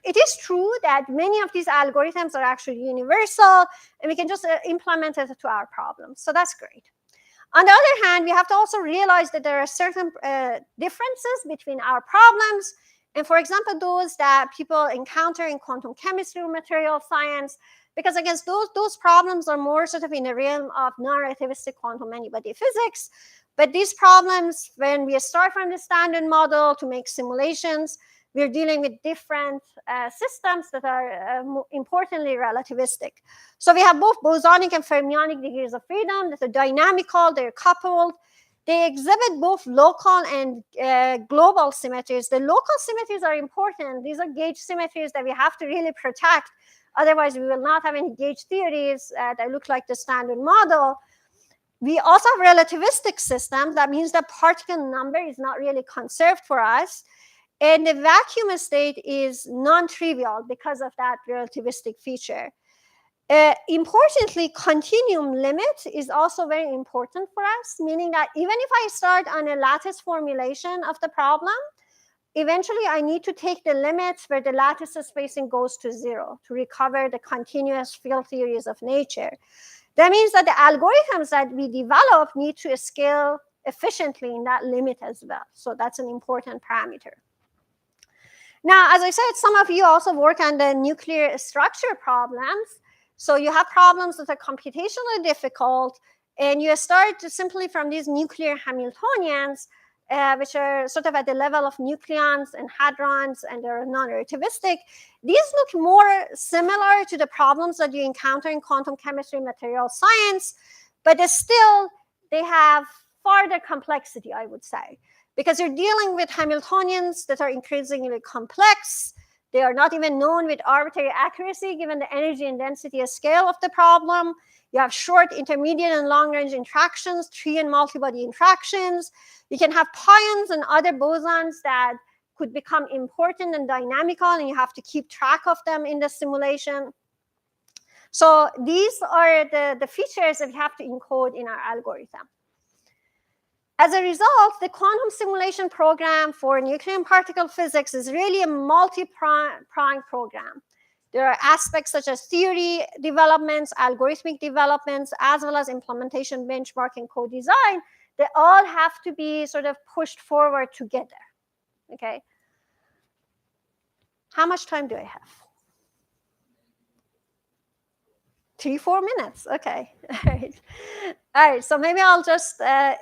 it is true that many of these algorithms are actually universal, and we can just implement it to our problems. So that's great. On the other hand, we have to also realize that there are certain differences between our problems, and for example, those that people encounter in quantum chemistry or material science, because again, those problems are more sort of in the realm of non-relativistic quantum many-body physics. But these problems, when we start from the standard model to make simulations, we're dealing with different systems that are importantly relativistic. So we have both bosonic and fermionic degrees of freedom that are dynamical, they're coupled. They exhibit both local and global symmetries. The local symmetries are important. These are gauge symmetries that we have to really protect. Otherwise, we will not have any gauge theories that look like the standard model. We also have relativistic systems. That means the particle number is not really conserved for us. And the vacuum state is non-trivial because of that relativistic feature. Importantly, continuum limit is also very important for us, meaning that even if I start on a lattice formulation of the problem, eventually I need to take the limits where the lattice spacing goes to 0 to recover the continuous field theories of nature. That means that the algorithms that we develop need to scale efficiently in that limit as well. So that's an important parameter. Now, as I said, some of you also work on the nuclear structure problems. So you have problems that are computationally difficult, and you start simply from these nuclear Hamiltonians, which are sort of at the level of nucleons and hadrons, and they're non-relativistic. These look more similar to the problems that you encounter in quantum chemistry and material science, but still, they have farther complexity, I would say, because you're dealing with Hamiltonians that are increasingly complex. They are not even known with arbitrary accuracy given the energy and density scale of the problem. You have short, intermediate, and long-range interactions, tree and multi-body interactions. You can have pions and other bosons that could become important and dynamical, and you have to keep track of them in the simulation. So these are the features that we have to encode in our algorithm. As a result, the quantum simulation program for nuclear and particle physics is really a multi-pronged program. There are aspects such as theory developments, algorithmic developments, as well as implementation, benchmarking, co-design. They all have to be sort of pushed forward together. Okay. How much time do I have? 3-4 minutes. Okay. All right. All right. So maybe I'll just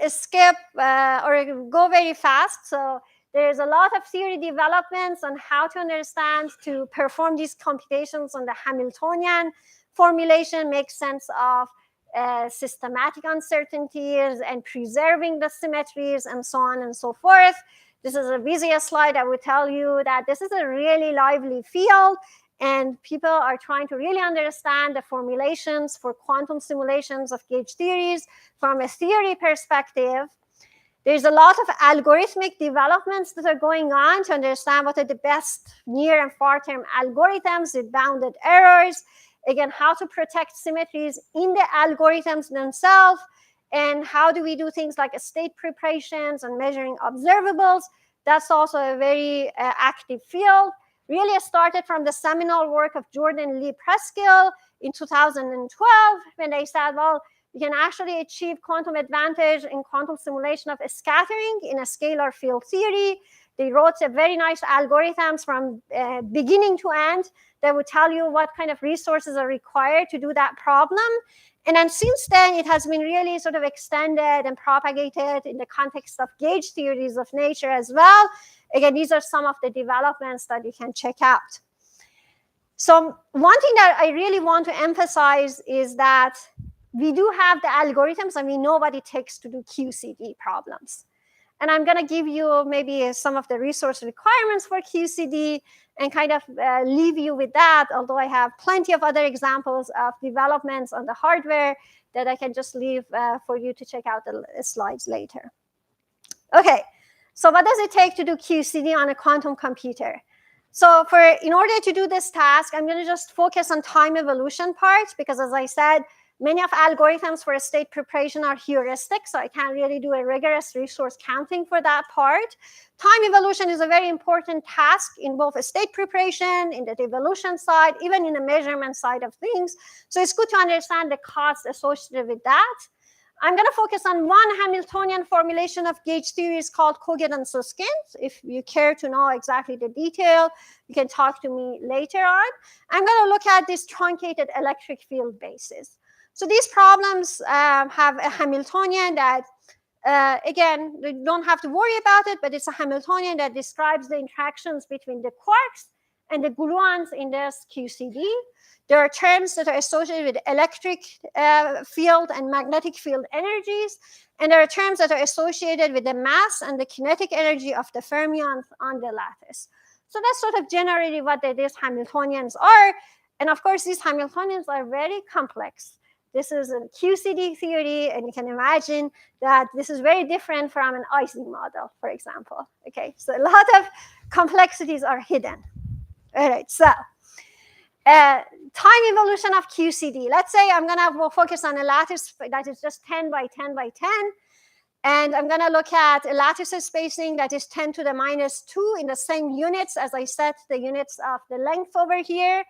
skip or go very fast. So there's a lot of theory developments on how to understand to perform these computations on the Hamiltonian formulation, make sense of systematic uncertainties and preserving the symmetries and so on and so forth. This is a busier slide. I would tell you that this is a really lively field, and people are trying to really understand the formulations for quantum simulations of gauge theories from a theory perspective. There's a lot of algorithmic developments that are going on to understand what are the best near and far-term algorithms with bounded errors. Again, how to protect symmetries in the algorithms themselves, and how do we do things like state preparations and measuring observables. That's also a very active field. Really started from the seminal work of Jordan Lee Preskill in 2012, when they said, well, you can actually achieve quantum advantage in quantum simulation of scattering in a scalar field theory. They wrote a very nice algorithms from beginning to end that would tell you what kind of resources are required to do that problem. And then since then, it has been really sort of extended and propagated in the context of gauge theories of nature as well. Again, these are some of the developments that you can check out. So one thing that I really want to emphasize is that we do have the algorithms and we know what it takes to do QCD problems. And I'm going to give you maybe some of the resource requirements for QCD and kind of leave you with that, although I have plenty of other examples of developments on the hardware that I can just leave for you to check out the slides later. Okay, so what does it take to do QCD on a quantum computer? So in order to do this task, I'm going to just focus on time evolution part, because as I said, many of algorithms for state preparation are heuristic, so I can't really do a rigorous resource counting for that part. Time evolution is a very important task in both a state preparation, in the devolution side, even in the measurement side of things. So it's good to understand the costs associated with that. I'm going to focus on one Hamiltonian formulation of gauge theories called Koget and Susskind. If you care to know exactly the detail, you can talk to me later on. I'm going to look at this truncated electric field basis. So these problems have a Hamiltonian that, again, you don't have to worry about it, but it's a Hamiltonian that describes the interactions between the quarks and the gluons in this QCD. There are terms that are associated with electric field and magnetic field energies, and there are terms that are associated with the mass and the kinetic energy of the fermions on the lattice. So that's sort of generally what these Hamiltonians are. And of course, these Hamiltonians are very complex. This is a QCD theory, and you can imagine that this is very different from an Ising model, for example. Okay, so a lot of complexities are hidden. All right, so time evolution of QCD. Let's say I'm going to focus on a lattice that is just 10 by 10 by 10. And I'm going to look at a lattice spacing that is 10 to the minus 2 in the same units as I set the units of the length over here.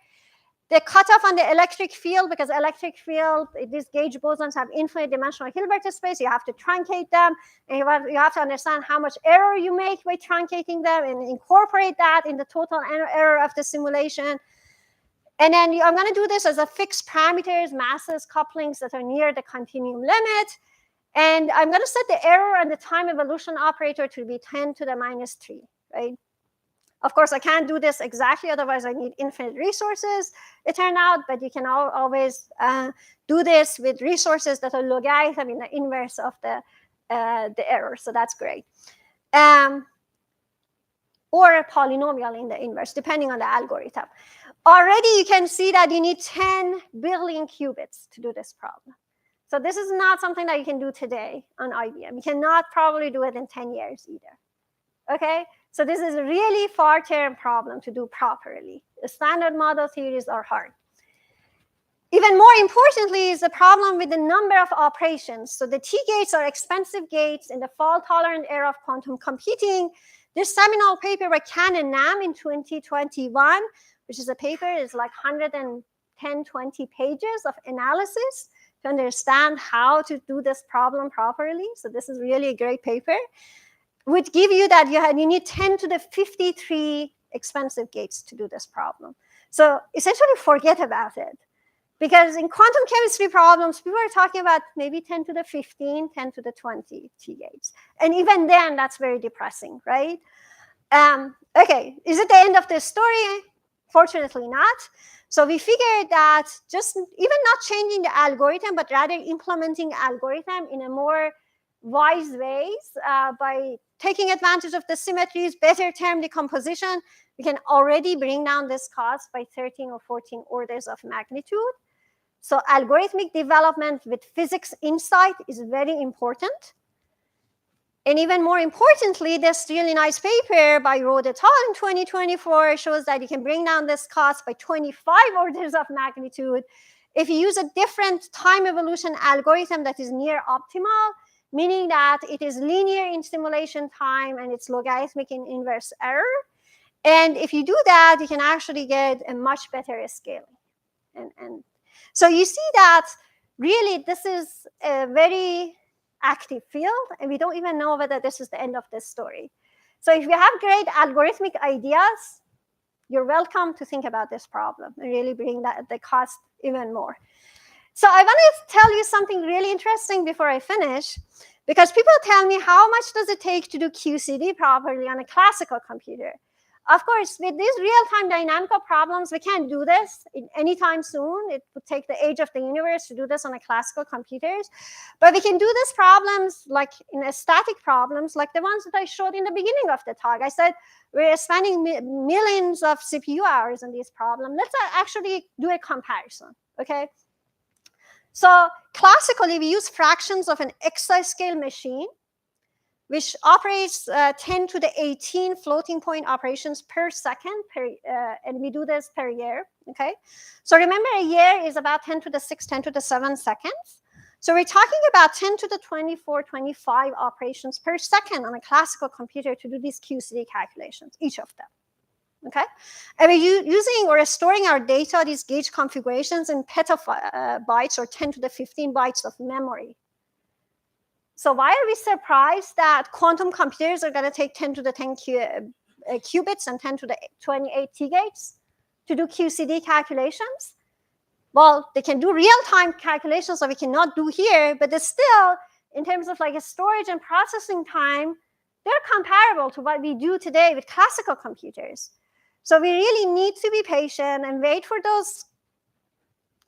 The cutoff on the electric field, because electric field, these gauge bosons have infinite dimensional Hilbert space. You have to truncate them, and you have to understand how much error you make by truncating them and incorporate that in the total error of the simulation. And then I'm going to do this as a fixed parameters, masses, couplings that are near the continuum limit. And I'm going to set the error and the time evolution operator to be 10 to the minus 3, right? Of course, I can't do this exactly, otherwise I need infinite resources, it turned out, but you can always do this with resources that are logarithm in the inverse of the error, so that's great. Or a polynomial in the inverse, depending on the algorithm. Already you can see that you need 10 billion qubits to do this problem. So this is not something that you can do today on IBM. You cannot probably do it in 10 years either. Okay, so this is a really far-term problem to do properly. The standard model theories are hard. Even more importantly is the problem with the number of operations. So the T-gates are expensive gates in the fault-tolerant era of quantum computing. This seminal paper by Kan and Nam in 2021, which is a paper, is like 110-20 pages of analysis to understand how to do this problem properly. So this is really a great paper. Would give you that you need 10 to the 53 expensive gates to do this problem. So essentially forget about it. Because in quantum chemistry problems, people are talking about maybe 10 to the 15, 10 to the 20 T-gates. And even then, that's very depressing, right? Okay, is it the end of the story? Fortunately not. So we figured that just even not changing the algorithm, but rather implementing algorithm in a more wise ways by taking advantage of the symmetries, better term decomposition, we can already bring down this cost by 13 or 14 orders of magnitude. So algorithmic development with physics insight is very important. And even more importantly, this really nice paper by Rode et al. In 2024 shows that you can bring down this cost by 25 orders of magnitude if you use a different time evolution algorithm that is near optimal, meaning that it is linear in simulation time and it's logarithmic in inverse error. And if you do that, you can actually get a much better scaling. And so you see that really this is a very active field, and we don't even know whether this is the end of this story. So if you have great algorithmic ideas, you're welcome to think about this problem and really bring the cost even more. So I want to tell you something really interesting before I finish, because people tell me, how much does it take to do QCD properly on a classical computer? Of course, with these real-time dynamical problems, we can't do this anytime soon. It would take the age of the universe to do this on a classical computers. But we can do these problems like in a static problems, like the ones that I showed in the beginning of the talk. I said we're spending millions of CPU hours on these problems. Let's actually do a comparison, okay? So classically, we use fractions of an exascale machine, which operates 10 to the 18 floating point operations per second, and we do this per year, okay? So remember, a year is about 10 to the 6, 10 to the 7 seconds. So we're talking about 10 to the 24, 25 operations per second on a classical computer to do these QCD calculations, each of them, okay? And we're using or storing our data, these gauge configurations, in petabytes or 10 to the 15 bytes of memory. So why are we surprised that quantum computers are going to take 10 to the 10 qubits and 10 to the 28 T-gates to do QCD calculations? Well, they can do real-time calculations that we cannot do here, but it's still, in terms of like a storage and processing time, they're comparable to what we do today with classical computers. So we really need to be patient and wait for those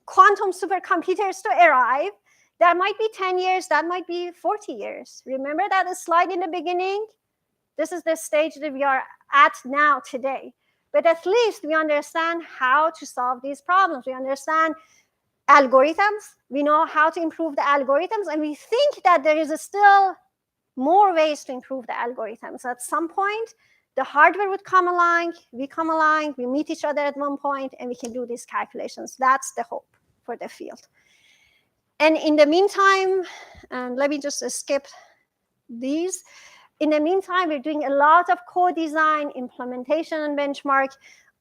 quantum supercomputers to arrive. That might be 10 years, that might be 40 years. Remember that slide in the beginning? This is the stage that we are at now today. But at least we understand how to solve these problems. We understand algorithms. We know how to improve the algorithms. And we think that there is still more ways to improve the algorithms. At some point, the hardware would come along, we meet each other at one point, and we can do these calculations. That's the hope for the field. And in the meantime, let me just skip these. In the meantime, we're doing a lot of co-design, implementation, and benchmark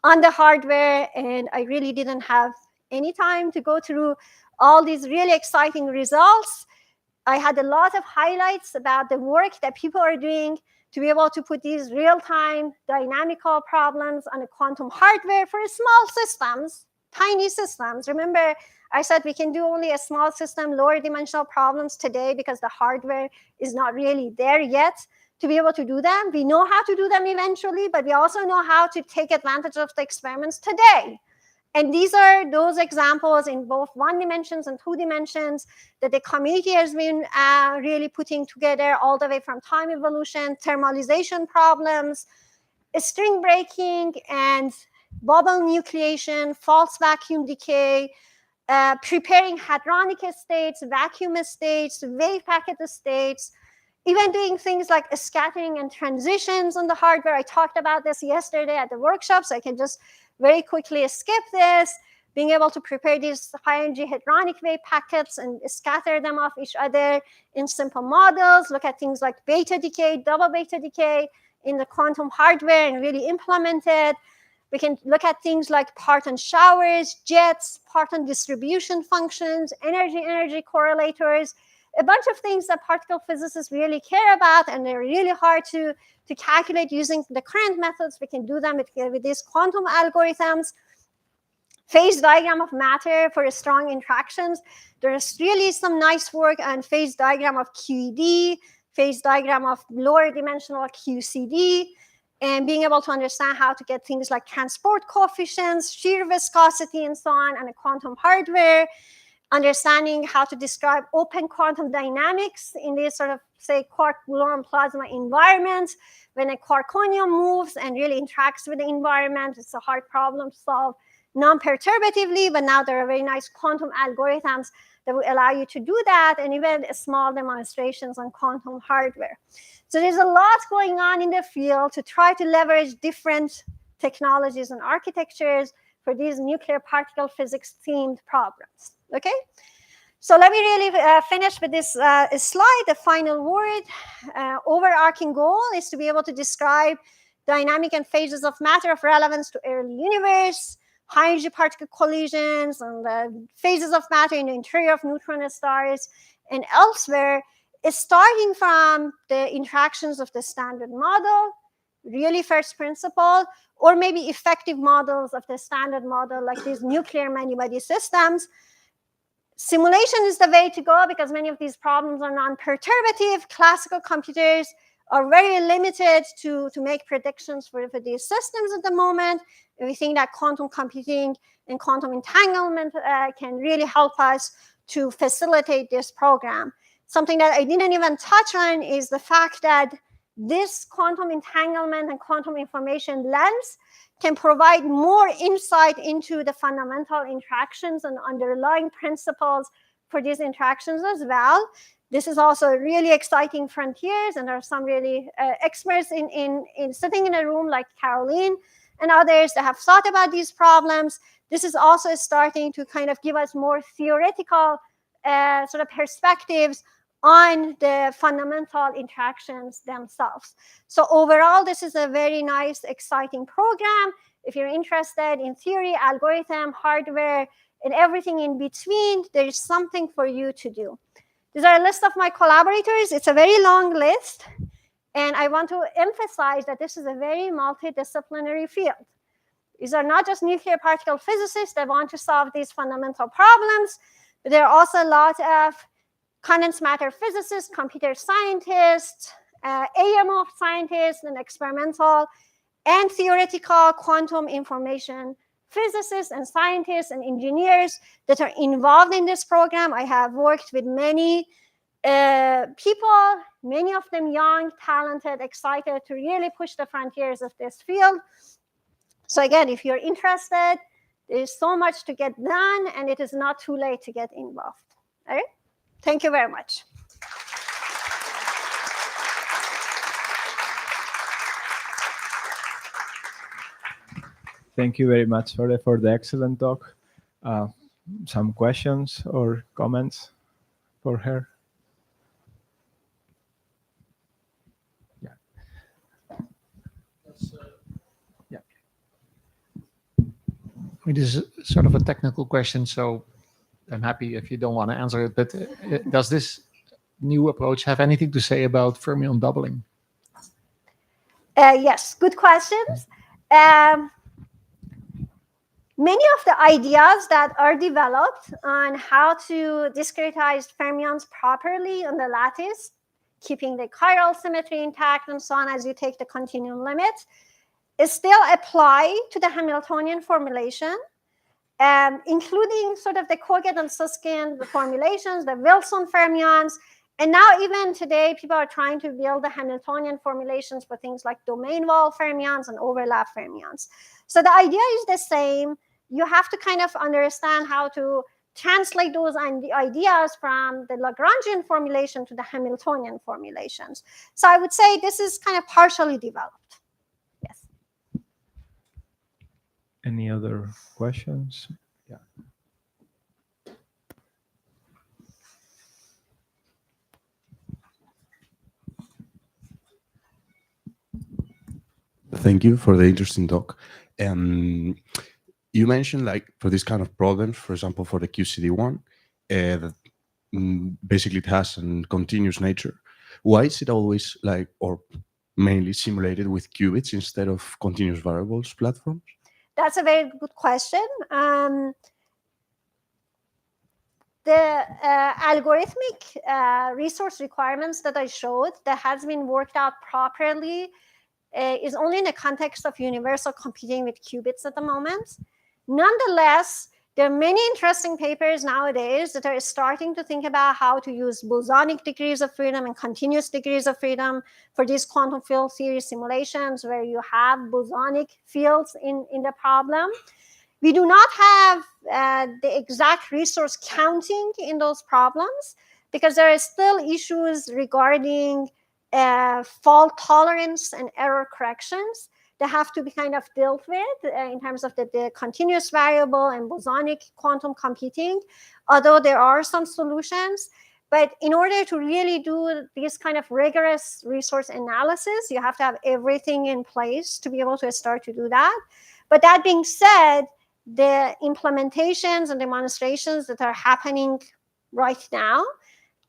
on the hardware, and I really didn't have any time to go through all these really exciting results. I had a lot of highlights about the work that people are doing to be able to put these real-time dynamical problems on a quantum hardware for small systems, tiny systems. Remember, I said we can do only a small system, lower dimensional problems today because the hardware is not really there yet to be able to do them. We know how to do them eventually, but we also know how to take advantage of the experiments today. And these are those examples in both 1 dimensions and 2 dimensions that the community has been really putting together, all the way from time evolution, thermalization problems, string breaking, and bubble nucleation, false vacuum decay, preparing hadronic states, vacuum states, wave packet states, even doing things like scattering and transitions on the hardware. I talked about this yesterday at the workshop, so I can just very quickly skip this. Being able to prepare these high-energy hadronic wave packets and scatter them off each other in simple models, look at things like beta decay, double beta decay in the quantum hardware and really implement it. We can look at things like parton showers, jets, parton distribution functions, energy-energy correlators, a bunch of things that particle physicists really care about, and they're really hard to calculate using the current methods. We can do them with these quantum algorithms. Phase diagram of matter for strong interactions. There's really some nice work on phase diagram of QED, phase diagram of lower dimensional QCD, and being able to understand how to get things like transport coefficients, shear viscosity, and so on a quantum hardware. Understanding how to describe open quantum dynamics in this sort of, say, quark-gluon plasma environment. When a quarkonium moves and really interacts with the environment, it's a hard problem to solve non-perturbatively, but now there are very nice quantum algorithms that will allow you to do that, and even small demonstrations on quantum hardware. So there's a lot going on in the field to try to leverage different technologies and architectures for these nuclear particle physics themed problems. Okay, so let me really finish with this slide. The final word, overarching goal is to be able to describe dynamic and phases of matter of relevance to early universe, high energy particle collisions, and the phases of matter in the interior of neutron stars and elsewhere, is starting from the interactions of the standard model, really first principle, or maybe effective models of the standard model like these nuclear many-body systems. Simulation is the way to go because many of these problems are non-perturbative. Classical computers are very limited to make predictions for these systems at the moment. And we think that quantum computing and quantum entanglement can really help us to facilitate this program. Something that I didn't even touch on is the fact that this quantum entanglement and quantum information lens can provide more insight into the fundamental interactions and underlying principles for these interactions as well. This is also really exciting frontiers, and there are some really experts in sitting in a room like Caroline and others that have thought about these problems. This is also starting to kind of give us more theoretical sort of perspectives on the fundamental interactions themselves. So overall, this is a very nice, exciting program. If you're interested in theory, algorithm, hardware, and everything in between, there is something for you to do. These are a list of my collaborators. It's a very long list. And I want to emphasize that this is a very multidisciplinary field. These are not just nuclear particle physicists that want to solve these fundamental problems, but there are also a lot of condensed matter physicists, computer scientists, AMO scientists, and experimental and theoretical quantum information physicists and scientists and engineers that are involved in this program. I have worked with many people, many of them young, talented, excited to really push the frontiers of this field. So again, if you're interested, there's so much to get done, and it is not too late to get involved. All right? Thank you very much. Thank you very much, Zohreh, for the excellent talk. Some questions or comments for her? It is sort of a technical question, so I'm happy if you don't want to answer it. But does this new approach have anything to say about fermion doubling? Yes, good questions. Many of the ideas that are developed on how to discretize fermions properly on the lattice, keeping the chiral symmetry intact and so on as you take the continuum limit, is still apply to the Hamiltonian formulation, including sort of the Koget and Susskind formulations, the Wilson fermions. And now even today, people are trying to build the Hamiltonian formulations for things like domain wall fermions and overlap fermions. So the idea is the same. You have to kind of understand how to translate those ideas from the Lagrangian formulation to the Hamiltonian formulations. So I would say this is kind of partially developed. Yes. Any other questions? Yeah. Thank you for the interesting talk. You mentioned, like, for this kind of problems, for example, for the QCD one, that basically it has a continuous nature. Why is it always like, or mainly simulated with qubits instead of continuous variables platforms? That's a very good question. The algorithmic resource requirements that I showed that has been worked out properly is only in the context of universal computing with qubits at the moment. Nonetheless, there are many interesting papers nowadays that are starting to think about how to use bosonic degrees of freedom and continuous degrees of freedom for these quantum field theory simulations where you have bosonic fields in the problem. We do not have the exact resource counting in those problems because there are still issues regarding fault tolerance and error corrections that have to be kind of dealt with in terms of the continuous variable and bosonic quantum computing, although there are some solutions. But in order to really do this kind of rigorous resource analysis, you have to have everything in place to be able to start to do that. But that being said, the implementations and demonstrations that are happening right now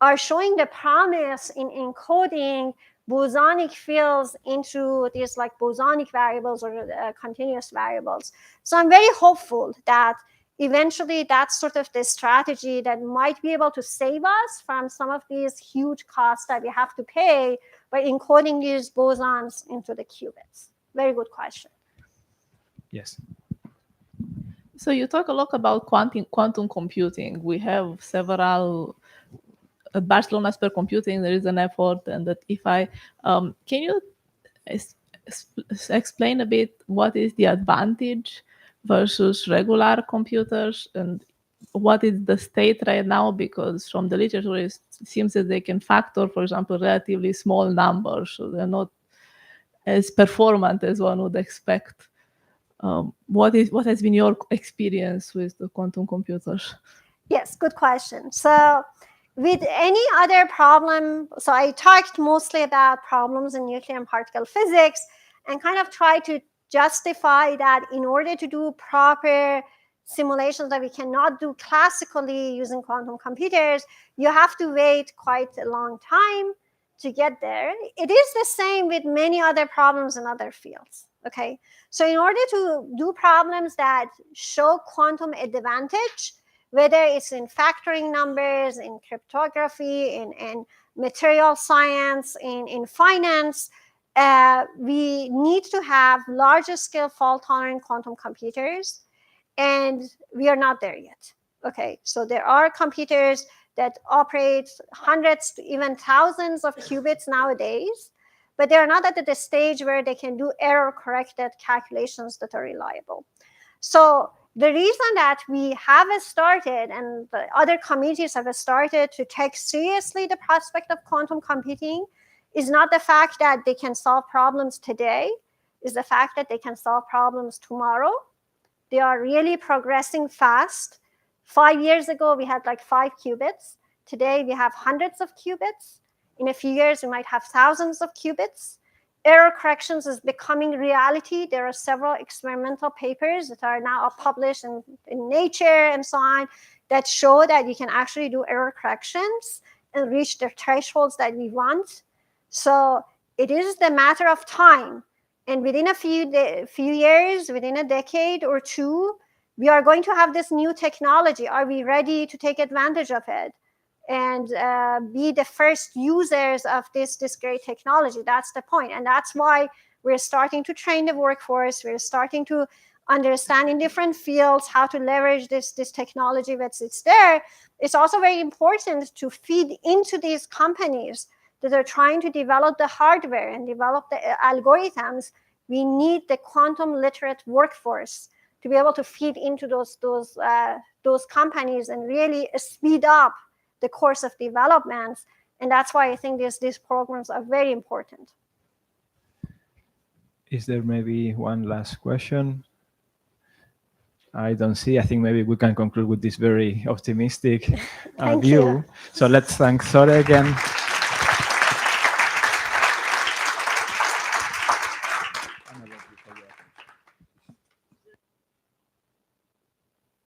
are showing the promise in encoding bosonic fields into these like bosonic variables or continuous variables. So I'm very hopeful that eventually that's sort of the strategy that might be able to save us from some of these huge costs that we have to pay by encoding these bosons into the qubits. Very good question. Yes. So you talk a lot about quantum computing. We have several at Barcelona Supercomputing. There is an effort, and that if I can you explain a bit what is the advantage versus regular computers, and what is the state right now? Because from the literature, it seems that they can factor, for example, relatively small numbers, so they're not as performant as one would expect. What has been your experience with the quantum computers? Yes, good question. So with any other problem, so I talked mostly about problems in nuclear and particle physics and kind of try to justify that in order to do proper simulations that we cannot do classically using quantum computers, you have to wait quite a long time to get there. It is the same with many other problems in other fields. Okay, so in order to do problems that show quantum advantage, whether it's in factoring numbers, in cryptography, in material science, in finance, we need to have larger scale fault tolerant quantum computers, and we are not there yet. Okay, so there are computers that operate hundreds to even thousands of qubits nowadays, but they're not at the stage where they can do error-corrected calculations that are reliable. So the reason that we have started and the other communities have started to take seriously the prospect of quantum computing is not the fact that they can solve problems today, is the fact that they can solve problems tomorrow. They are really progressing fast. 5 years ago, we had like 5 qubits. Today, we have hundreds of qubits. In a few years, we might have thousands of qubits. error corrections is becoming reality. There are several experimental papers that are now published in Nature and so on that show that you can actually do error corrections and reach the thresholds that we want. So it is the matter of time. And within a few years, within a decade or two, we are going to have this new technology. Are we ready to take advantage of it and be the first users of this great technology? That's the point. And that's why we're starting to train the workforce. We're starting to understand in different fields how to leverage this technology that's there. It's also very important to feed into these companies that are trying to develop the hardware and develop the algorithms. We need the quantum literate workforce to be able to feed into those companies and really speed up the course of developments. And that's why I think these programs are very important. Is there maybe one last question? I don't see. I think maybe we can conclude with this very optimistic view. You. So let's thank Zohreh again.